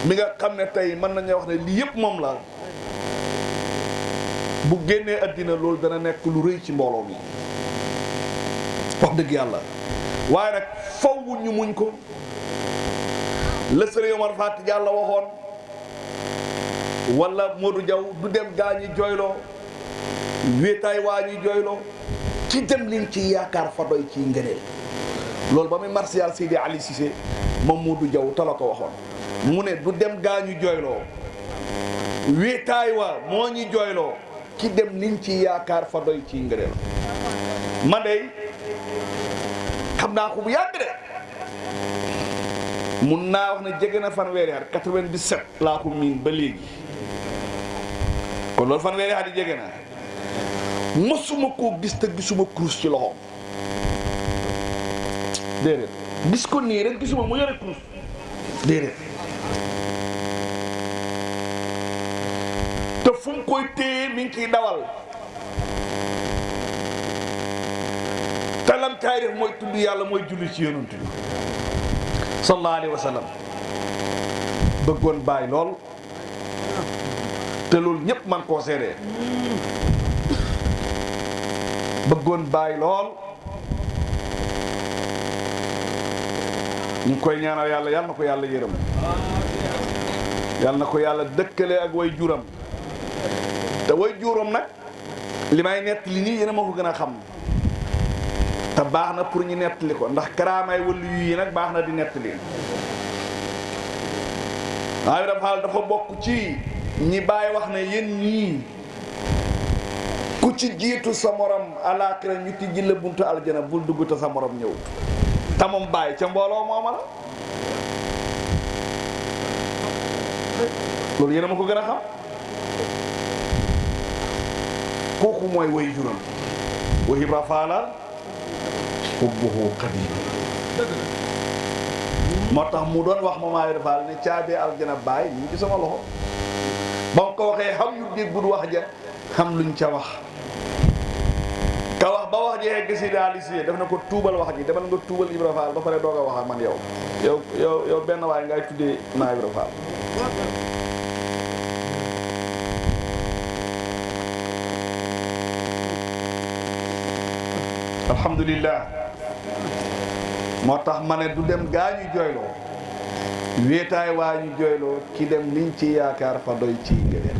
mi nga xam ne tey mën nañu wax ne lii yëpp moom la bu génnee addina loolu dana nekk lu rëy ci mbooloo mi wax dëgg yàlla waaye nag faw ñu muñ ko la Sëriñ Omar Fati Diallo waxoon wala Modou Diaw du dem gaañi jooyloo wéetaay waa ñuy jooyloo ci dem liñ ci yaakaar fa doy ci ngëneel loolu ba muy martial Seydi Ali Cissé Mamadou Diaw ta la ko waxoon mu ne du dem gaa ñu jooyloo wéetaay waa moo ñu jooyloo ci dem liñ ci yaakaar fa doy ci ngëneel man de xam naa ko bu yàgg de mun naa wax ne jege na fanweeri at 97 laa ko miin ba léegi kon loolu fanweeri at yi jege na mosuma koo gis te gisuma kurus ci loxoom déedéet gis ko nii rek gisuma mu yore kurus déedéet te fu mu koy téye mi ngi ciy dawal te lam kaay def mooy tudd yàlla mooy julli ci yonent bi sallallahu alayhi wa sallam bëggoon bàyyi lool te loolu ñépp man koo seedee bëggoon bàyyi lool ñu ngi koy ñaanal yàlla yal na ko yàlla yërëm yal na ko yàlla dëkkale ak way juram te way juram nag li may nettali nii yéen a ma ko gën a xam te baax na pour ñu nettali ko ndax karaamaay wëllu yi nag baax na di nettali maa ngi dafa dafa bokk ci ñi bàyyi wax ne yéen ñii ku ci jiitu sa morom alaaxira ñu tijji la buntu aljana bul dugg te sa morom ñëw te moom bàyyi ca mbooloo mooma la loolu yéen a ma ko gën a xam kooku mooy way juram wa Ibra Faala hubbuhu qadim moo tax mu doon wax Mame Ibra Fall ne caabi aljana baay ñu ngi ci sama loxo ba mu ko waxee xam yu déggul wax ja xam luñ ca wax ka wax ba wax ji yegg si daal si def na ko tuubal wax ji demal nga tuubal Ibra Fall ba pare doog a wax ak man yow benn waay ngay tuddee Mame Ibra Fall alhamdulillah moo tax ma ne du dem gaa ñu jooyloo wéetaay waa ñu jooyloo ki dem liñ ci yaakaar fa doy ci ngëneel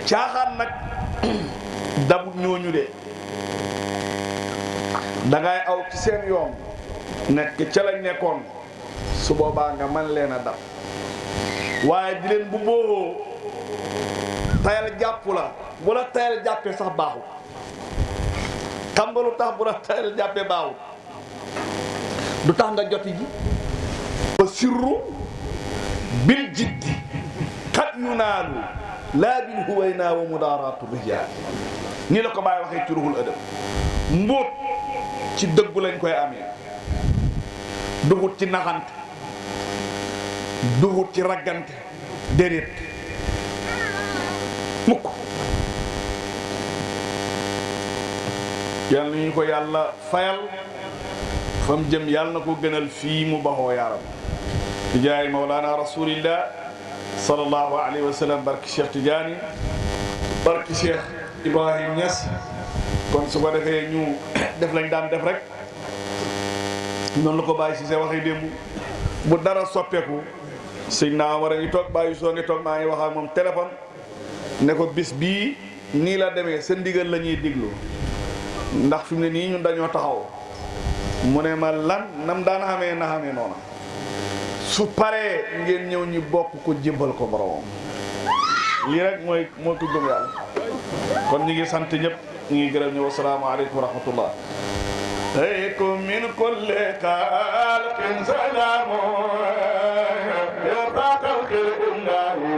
caaxaan nag dabut ñooñu de dangay aw ci seen yoon nekk ca lañ nekkoon su boobaa nga man leen a dab waaye di leen bu booboo tayal jàpp la bu la tayal jàppee sax baaxul xam nga lu tax bu la tayal jàppee baaxul du tax nga joti ji ba sirru bil jiddi xat yu naalu laa bil huwayna wa mudaaraatu rijaal nii la ko bàyyi waxee ci ruhul adab mbóot ci dëggu lañ koy amee dugut ci naxante dugut ci raggante déedéet mukk yal na ñu ko yàlla fayal fa mu jëm yàlla na ko gënal fii mu baxoo yaaram di jaay mawlaana rasulillah sallallahu alayhi wa sallam barki Cheikh Tidiane barki Cheikh Ibrahim Niass kon su ko defee ñu def lañ daan def rek noonu la ko bàyyi si see waxee démb bu dara soppeeku sëñ naa war a ngi toog bàyyi soo ngi toog maa ngi wax ak moom téléphone ne ko bis bii nii la demee sa ndigal la ñuy diglu ndax fi mu ne nii ñun dañoo taxaw mu ne ma lan nam daan xamee na xamee noona su paree ngeen ñëw ñu bokk ko jébbal ko boromam lii rek moo ko gëm yàlla kon ñu ngi sant ñëpp ñu ngi gërëm ñëw asalaamaaleykum wa rahmatullah aykum min kulli xalqin salaamu yabaqal xilqillahi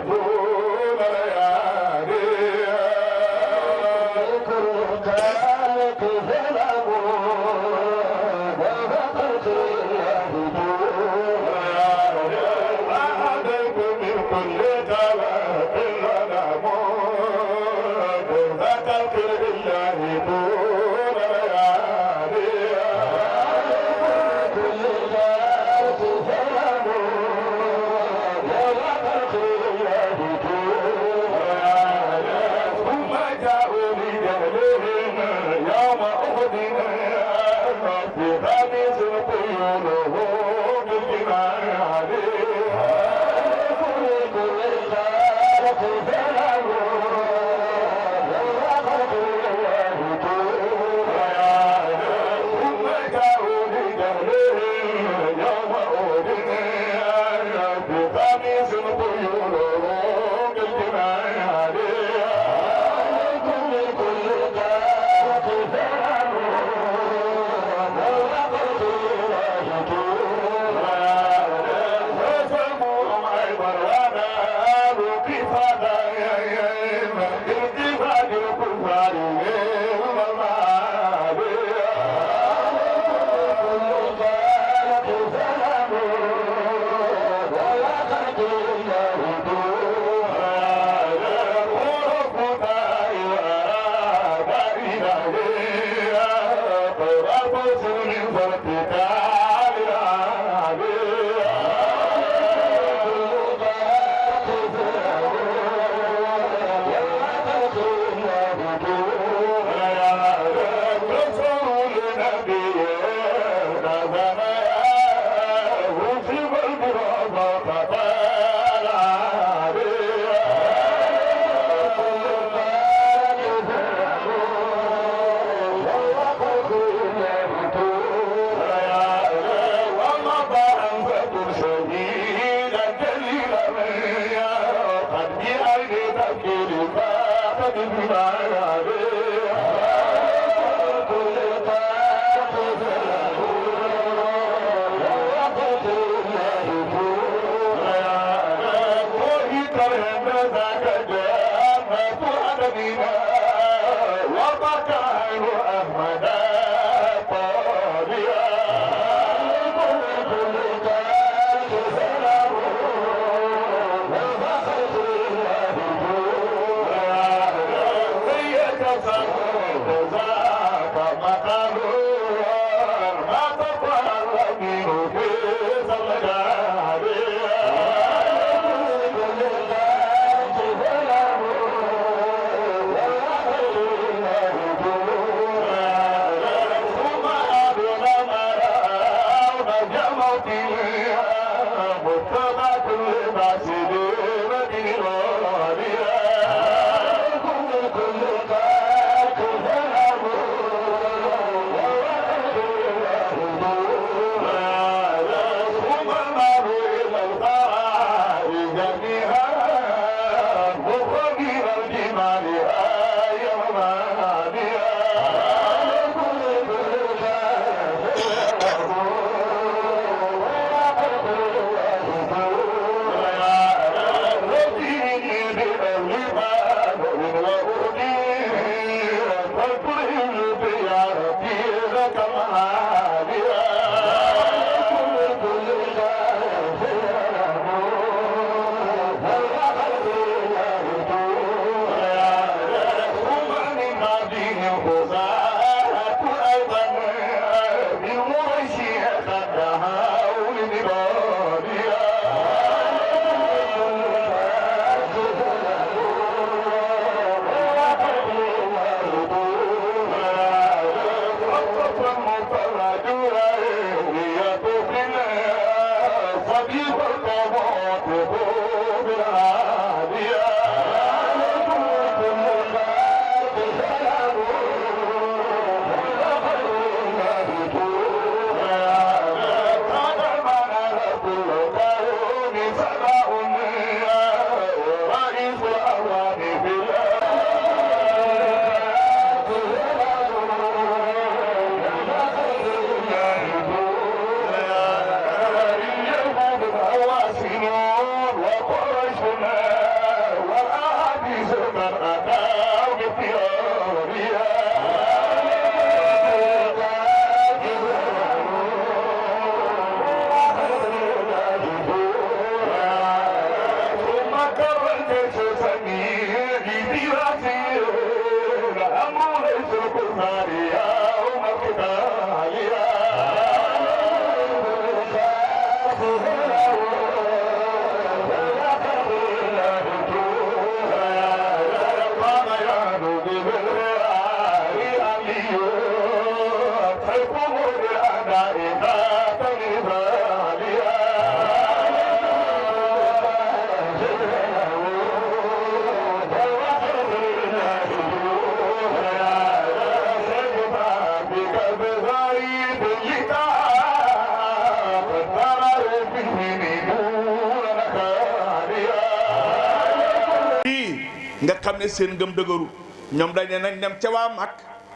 nga xam ne seen ngëm dëgëru ñoom dañ ne nañ dem ca waa mag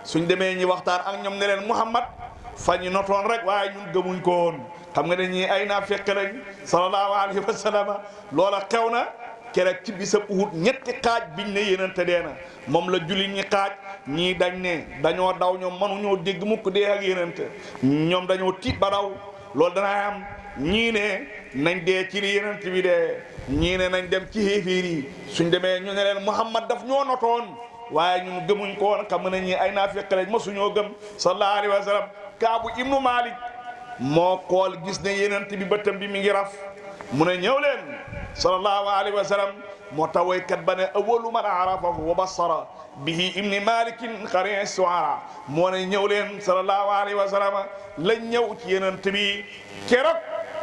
suñ demee ñi waxtaan ak ñoom ne leen Muhammad fa ñu notoon rek waaye ñun gëmuñ ko woon xam nga ne ñii ay naa fekk lañ sallallahu alayhi wa sallam loola xew na keroog ci bisab Uhud ñetti xaaj biñ ne yéenante dee na moom la jullit ñi xaaj ñii dañ ne dañoo daw ñoom mënuñoo dégg mukk dee ak yéenante ñoom dañoo tiit ba daw loolu dana am ñii ne nañ dee ci li yéenante bi dee ñii ne nañ dem ci xéeféer yi suñ demee ñu ne leen Muhammad daf ñoo notoon waaye ñun gëmuñ ko woon xam nga ne ñii ay naa fekk lañ mosuñoo gëm sallallahu alayhi wa sallam Kaabu ibnu Malik moo xool gis ne yéenante bi bëtam bi mi ngi raf mu ne ñëw leen sallallahu alayhi wa sallam moo tax woykat ba ne awalu man arafahu wa basara bihi ibni malikin xarin suara moo ne ñëw leen sallallahu alayhi wa sallam lañ ñëw ci yenent bi keroog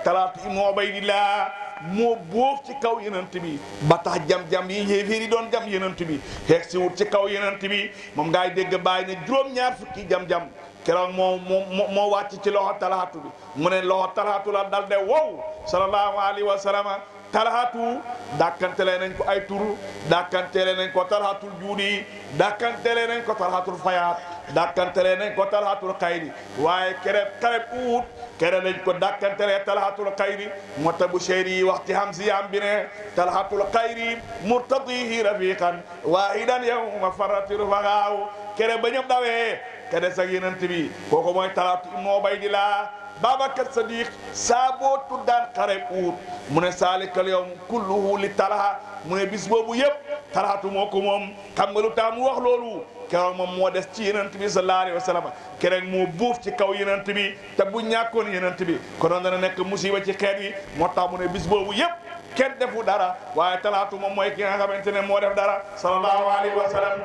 Talaatu ibnu Ubaydillah moo boof ci kaw yenent bi ba tax jam-jam yi yéeféer yi doon jam yenent bi xeeg si wut ci kaw yenent bi moom ngay dégg bàyyi ne juróom-ñaar fukki jam-jam keroog moo wàcc ci loxo Talaatu bi mu ne loxo Talaatu la dal de wow sallallahu alayhi wa sallam Talaatu dàkkantele nañ ko ay tur dàkkantele nañ ko Talaatul juudi dàkkantele nañ ko Talaatul fayaat dàkkantele nañ ko Talaatul xayri waaye xareb Uhud kere lañ ko dàkkantele Talaatul xayri moo tax bu Buseyri yi wax ci Hamziyaam bi ne Talaatul xayri murtadihi rafiqan waahidan yawma farrati rufaqaaw kere ba ñëpp dawee kere sax yenent bi kooku mooy Talaatu ibnu Ubaydillah Babacar Sadiq saa boo tuddaan xare Uhud mu ne saalikal yawm kulluhu li Talha mu ne bis boobu yëpp Talhatu moo ko moom xam nga lu tax mu wax loolu keroog moom moo des ci yenent bi sallallahu alayhi wa sallam keroog moo buuf ci kaw yenent bi te bu ñàkkoon yenent bi konoon dana nekk musiba ci xeet yi moo tax mu ne bis boobu yëpp kenn defu dara waaye Talhatu moom mooy ki nga xamante ne moo def dara sallallahu alayhi wa sallam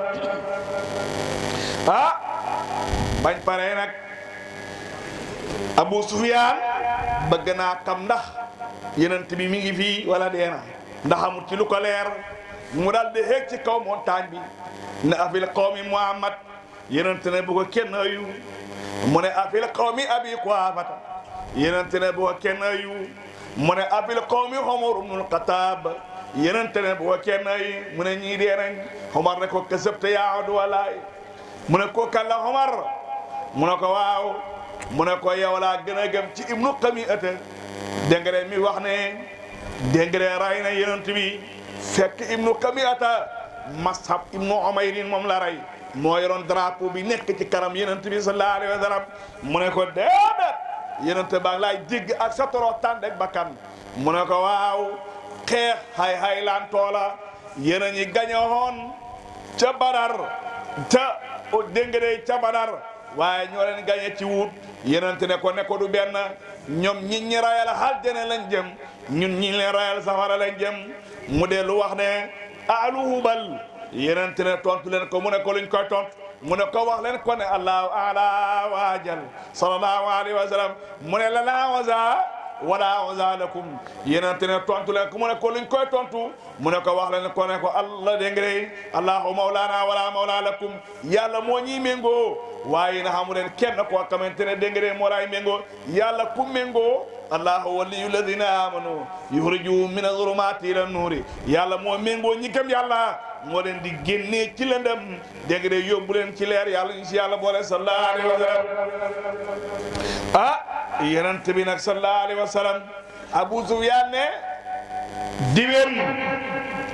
bañ pare nag Abu Sufyaan bëgg naa xam ndax yenent bi mi ngi fii wala deena ndax amul ci lu ko leer mu daal di xeeg ci kaw montagne bi ne afil qawmi Muhammad yenent ne bu ko kenn ayu mu ne afil qawmi Abi Quhaafata yenent ne bu ko kenn ayu mu ne afil qawmi Umar ibnul Xattaab yenent ne bu ko kenn ayu mu ne ñii dee nañ Umar ne ko kasabta yaa aduwalaay mu ne ko kalla Umar mu ne ko waaw mu ne ko yow laa gën a gëm ci ibnu Qami'ata dégg nga mi wax ne dégg nga ray na yenent bi fekk ibnu Qami'ata Mashab ibnu Umayrin moom la rey moo yoroon drapeau bi nekk ci kanam yenent bi sallallahu alayhi wa sallam mu ne ko déedéet yenent baa ngi laay dégg ak sa toro tànn ak bakkan mu ne ko waaw xeex hay laan toola yéen ñi gañoon ca Badar ca dégg nga ca Badar waaye ñoo leen gañe ci wut yenente ne ko du benn ñoom ñi rayal aljana lañ jëm ñun ñi leen rayal safara lañ jëm mu dellu wax ne alu hubal yenente ne tontu leen ko mu ne ko luñ koy tontu mu ne ko wax leen ko ne allahu ala waajal sallallahu alayhi wa sallam mu ne lana waza wala waza lakum yenente ne tontu leen ko mu ne ko luñ koy tontu mu ne ko wax leen ko ne ko allah dégg nga allahu mawlana wala mawla lakum yàlla moo ñi méngoo waaye na xamu leen kenn koo xamante ne dégg nga moo laay méngoo yàlla ku méngoo allahu waliyu ladina amanu yuxrijuhum min azulumati ila nuuri yàlla moo méngoo ñi gëm yàlla moo leen di génnee ci lëndëm dégg nga yóbbu leen ci leer yàlla ñu si yàlla boole sallallahu alayhi wa sallam yenent bi nag sallallahu alayhi wa sallam Abu Sufyaan ne diwen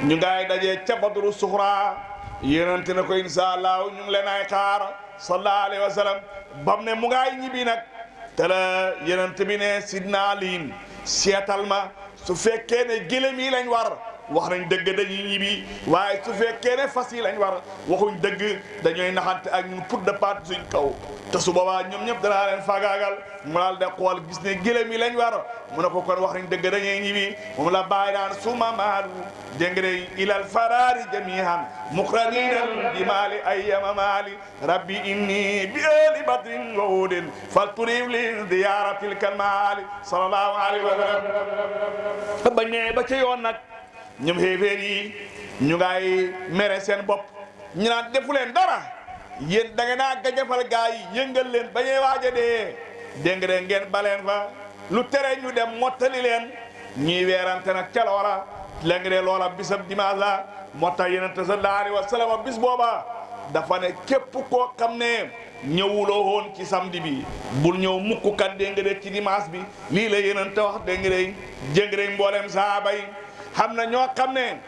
ñu ngay dajee ca Badru Suxra yenent ne ko insha allah ñu ngi leen ay xaar sallallahu alayhi wa sallam bam ne mu ngay ñibbi nag te la yenent bi ne sidna Ali seetal ma su fekkee ne gëlëm yi lañ war wax nañ dëgg dañuy ñibbi waaye su fekkee ne fas yi lañ war waxuñ dëgg dañuy naxante ak ñun pour de part suñ kaw te su boobaa ñoom ñëpp danaa leen faagaagal mu daal de xool gis ne gëlëm yi lañ war mu ne ko kon wax nañ dëgg dañuy ñibbi moom la bàyyi daan suma maalu dégg nga ilal faraari jamihan muqraninal jimaali ayyama maali rabbi inni bi ali badrin wa udin fal turib li diyaratil kalmaali sallallahu alayhi wa sallam bañ ne ba ca yoon nag ñoom xéeféer yi ñu ngay mere seen bopp ñu naan defu leen dara yéen da ngeen a gajafal gaa yi yëngal leen ba ñuy waaj a dee dégg nga ngeen baleen fa lu tere ñu dem mottali leen ñuy weerante nag ca loola léegi de loola bisab dimanche la moo tax yonent sallallahu alayhi wa sallam bis booba dafa ne képp koo xam ne ñëwuloo woon ci samedi bi bul ñëw mukk kat dégg nga de ci dimanche bi lii la yonent wax dégg nga de jëng de mboolem saaba yi xam na ñoo xam ne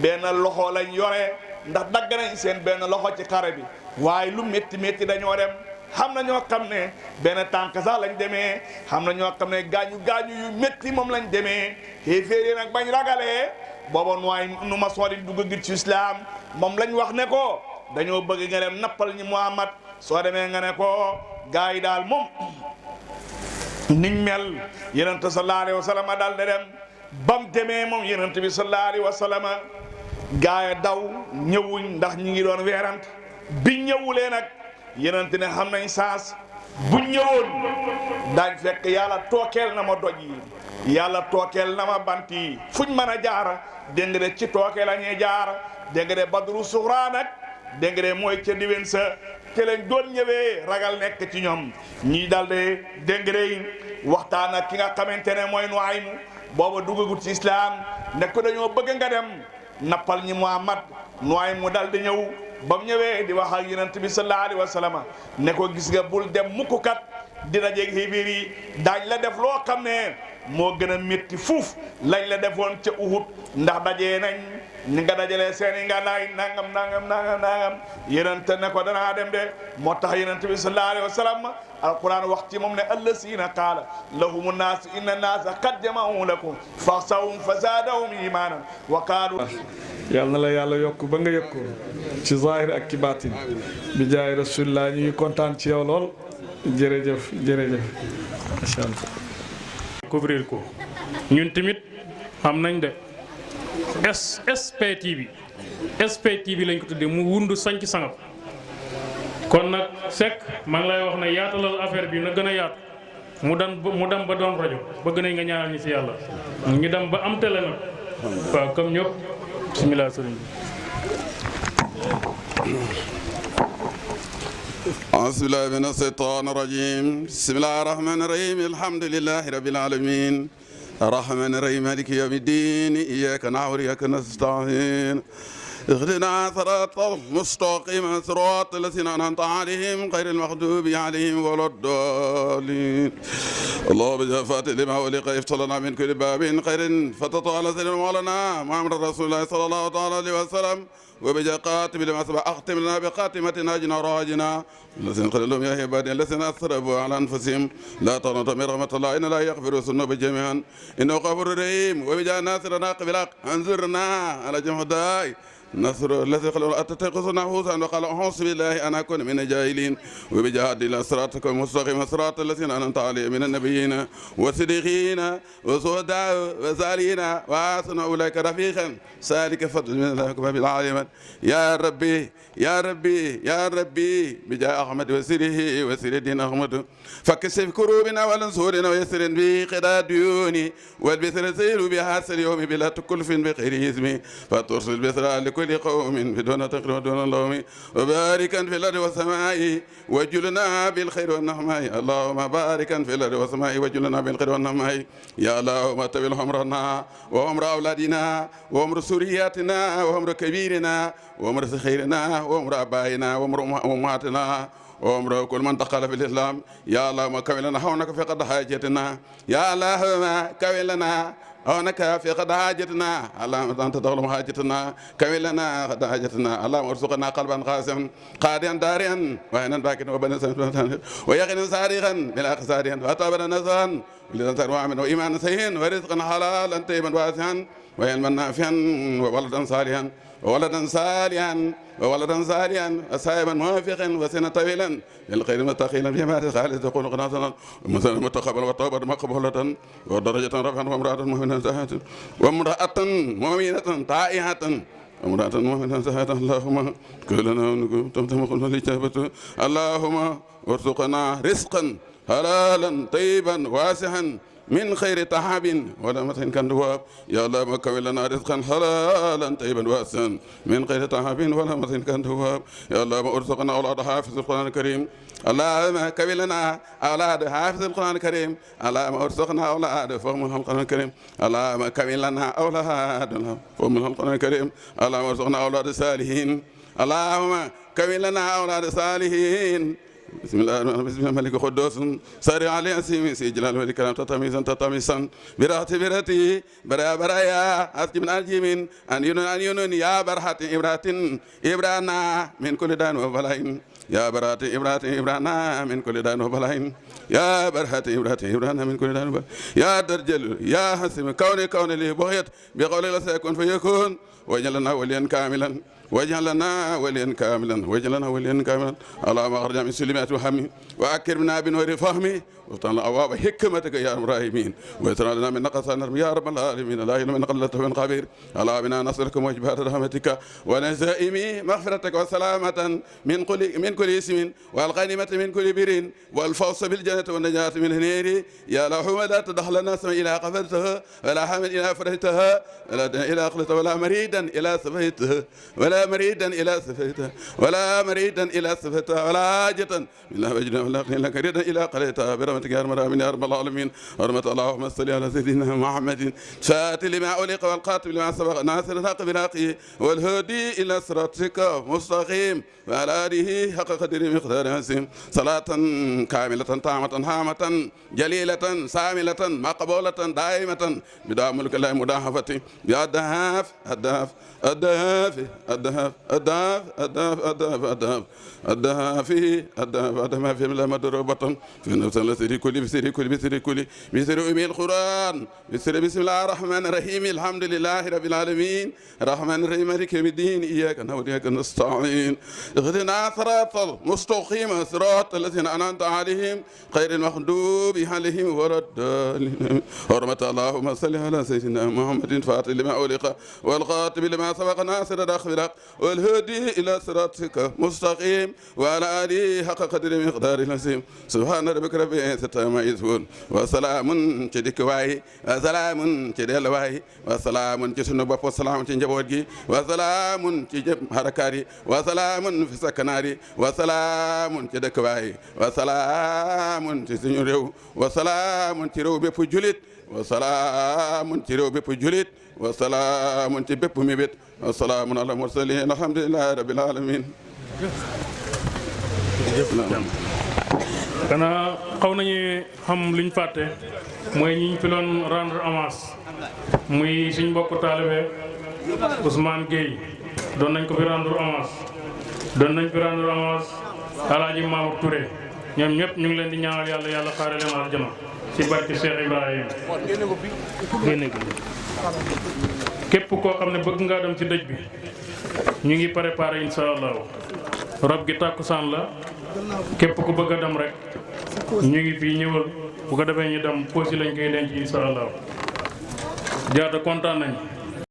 benn loxo lañ yore ndax dagg nañ seen benn loxo ci xare bi waaye lu métti métti dañoo dem xam na ñoo xam ne benn tànk sax lañ demee xam na ñoo xam ne gaañu yu métti moom lañ demee xéeféer yi nag bañ ragalee booba nooy nu ma soodi dugg ngir ci islam moom lañ wax ne ko dañoo bëgg nga dem nappal ñi Muhammad soo demee nga ne ko gaa yi daal moom niñ mel yonent sallallahu alayhi wa sallam daal de dem bam demee moom yonent bi sallallahu alayhi wa sallam gaaya daw ñëwuñ ndax ñi ngi doon weerant bi ñëwulee nag yenente ne xam nañ saas bu ñëwoon daañ fekk yàlla tookeel na ma doj yi yàlla tookeel na ma bant yi fuñ mën a jaar dégg nga de ci tooke la ñuy jaar dégg nga de badru suxraa nag dégg nga de mooy ca diwen sa te lañ doon ñëwee ragal nekk ci ñoom ñii daal de dégg nga de waxtaan ak ki nga xamante ne mooy Nuaymu booba duggagut ci islam ne ko dañoo bëgg nga dem nappal ñi Muhammad Nuaymu dal di ñëw ba mu ñëwee di wax ak yonent bi sallallahu alayhi wa sallam ne ko gis nga bul dem mukk kat dina jeg xibiir yi daañ la def loo xam ne moo gën a métti fuuf lañ la defoon ca Uhud ndax dajee nañ ni nga dajalee seeni nga naay nangam yonent ne ko danaa dem de moo tax yonent bi sallallahu alayhi wa sallam alquran wax ci moom ne allazina qaala lahumu naasu inna naasa qad jama'u lakum faxshawhum fa zaadahum imaanan wa qaalu yàlla na la yàlla yokk ba nga yëg ko ci zahir ak ci baatin bi jaay rasulillah ñu ngi kontaan ci yow lool jërëjëf macha allah. couvrir ko ñun tamit xam nañ de SPTV lañ ko tuddee mu wundu sanc sangam kon nag Seck maa ngi lay wax ne yaatalal affaire bi na gën a yaatu mu dem ba doon rajo bëgg nañ nga ñaanal ñu si yàlla ñu dem ba am télé nag waaw comme ñëpp bismillah sëriñ bi. أعوذ بالله من الشيطان الرجيم بسم الله الرحمن الرحيم الحمد لله رب العالمين الرحمن الرحيم مالك يوم الدين إياك نعبد وإياك نستعين اهدنا صراط المستقيم صراط الذين أنعمت عليهم غير المغضوب عليهم ولا الضالين اللهم اجعل فاتح لما ولق يفتح من كل باب خير فتطع على سيدنا مولانا محمد رسول الله صلى الله عليه وسلم وبجاقات بلما سبق أختم لنا بخاتمة ناجنا راجنا الذين قال لهم يا عبادي الذين أسرفوا على أنفسهم لا تقنطوا من رحمة الله إن لا يغفر الذنوب جميعا إنه غفور رحيم وبجاء ناصرنا قبلك انظرنا على جمع الداعي نصر الذي قال أتتخذ نحوسا وقال أعوذ بالله أن أكون من الجاهلين وبجهاد إلى صراطك المستقيم صراط الذين أنعمت عليهم من النبيين والصديقين والشهداء والصالحين وحسن أولئك رفيقا ذلك فضل من الله بالعالمين يا ربي يا ربي يا ربي بجاه أحمد وسيره وسير الدين أحمد فكشف كروبنا والانصورنا ويسر بقضاء ديوني والبسر سير بهذا اليوم بلا تكلف بغير اسمي فترسل البسر لكل قوم بدون تقرير ودون اللوم وباركا في الأرض والسماء وجلنا بالخير والنعماء اللهم باركا في الأرض والسماء وجلنا بالخير والنعماء يا اللهم تبل عمرنا وعمر أولادنا وعمر سورياتنا وعمر كبيرنا وعمر خيرنا وعمر أبائنا وعمر أمهاتنا وعمر كل من دخل في الإسلام يا الله ما كمل لنا هونك في قد حاجتنا يا الله ما كمل لنا هونك في قد حاجتنا اللهم أنت تغلم حاجتنا كمل لنا قد حاجتنا اللهم ارزقنا قلبا قاسما قاديا داريا وعينا باكنا وبنا ويقينا صادقا بلا خساريا وطابنا نزها لنصر وعمل وإيمان سيئا ورزقا حلالا طيبا واسعا وعلما نافعا وولدا صالحا وولدا صالحا وولدا صالحا وصائبا موافقا وسنا طويلا للخير متقيلا فيما خالد تقول قناصا ومثلا متقبل وتوبه مقبوله ودرجه رفعا وامراه مؤمنه زاهده وامراه مؤمنه طائعه امرأة مؤمنة زاهدة اللهم كلنا تمتم الإجابة اللهم وارزقنا رزقا حلالا طيبا واسعا من خير تعب ولا متن كان دواب يا الله ما كمل لنا رزقا حلالا طيبا واسعا من خير تعب ولا متن كان دواب يا الله ما ارزقنا اولاد حافظ القران الكريم اللهم كمل لنا اولاد حافظ القران الكريم اللهم ارزقنا اولاد فهم القران الكريم اللهم كمل لنا اولاد فهم القران الكريم اللهم ارزقنا اولاد صالحين اللهم كمل لنا اولاد صالحين بسم الله الرحمن الرحيم بسم الله الملك القدوس سارع علي اسمي سي جلال والكرام تتميسا براتي برايا اسكي من الجيمين ان ينون يا برحات ابرانا من كل دان وبلاين يا برات ابرانا من كل دان وبلاين يا برحات ابرانا من كل دان يا درجل يا حسم كوني لي بغيت بقول الله سيكون فيكون وجلنا وليا كاملا واجعلنا وليا كاملا اللهم اخرجنا من سلمات وهمي واكرمنا بنور فهمي وافتح لنا أبواب حكمتك يا أرحم الراحمين ويسر لنا من نقصنا يا رب العالمين لا إله من قلة من قبير ألا بنا نصرك وجبات رحمتك ونزائم مغفرتك وسلامة من كل اسم والغنيمة من كل بر والفوز بالجنة والنجاة من النير يا لحوم لا تدخل الناس إلى قفلتها ولا حامل إلى فرحتها ولا إلى أخلتها ولا مريدا إلى سفيتها ولا مريدا إلى سفيتها ولا مريدا إلى سفيتها ولا حاجة من وجدنا ولا لك ريدا إلى قريتها برحمتك يا رب العالمين حرمة اللهم صل على سيدنا محمد فات لما أولق والقاتل لما سبق ناصر الحق بالحق والهدي إلى صراطك مستقيم وعلى آله حق قدر مقدار عظيم صلاة كاملة تامة هامة جليلة ساملة مقبولة دائمة بدوام ملك الله مداهفة يا الدهاف الدهاف الدهاف الدهاف الدهاف الدهاف الدهاف الدهاف الدهاف الدهاف الدهاف في ملا مدروبة في نفس السر كل بسر كل بسر كل بسر أمي القرآن بسر بسم الله الرحمن الرحيم الحمد لله رب العالمين الرحمن الرحيم مالك يوم الدين إياك نعبد وإياك نستعين اهدنا صراط المستقيم صراط الذين أنعمت عليهم غير المغضوب عليهم ولا الضالين حرمة اللهم صل على سيدنا محمد فاتح لما أغلق والخاتم لما سبق ناصر الأخلاق والهدي إلى صراطك مستقيم وعلى آله حق قدر مقدار العظيم سبحان ربك رب العزة عما يصفون وسلام تدك واي وسلام تدل واي وسلام تسنو باب وسلام تنجبوجي وسلام تجب حركاري وسلام في سكناري وسلام تدك واي وسلام تسنو ريو وسلام ترو بيب جوليت وسلام ترو بيب جوليت وسلام تبيب ميبت وسلام على المرسلين الحمد لله رب العالمين kana xaw nañu xam liñ fàtte mooy ñi ñu fi doon rendre hommage muy suñ mbokk taalibe Ousmane Gueye doon nañ ko fi rendre hommage doon nañ fi rendre hommage Alaaji Mamour Touré ñoom ñëpp ñu ngi leen di ñaanal yàlla yàlla xaare leen aljana ci barke Cheikh Ibrahim képp koo xam ne bëgg ngaa dem ci dëj bi ñu ngi préparé insha allah rob gi tàkkusaan la képp ku bëgg a dem rek ñu ngi fii ñëwal bu ko defee ñu dem posi lañ koy denc insha allah jaata kontaan nañ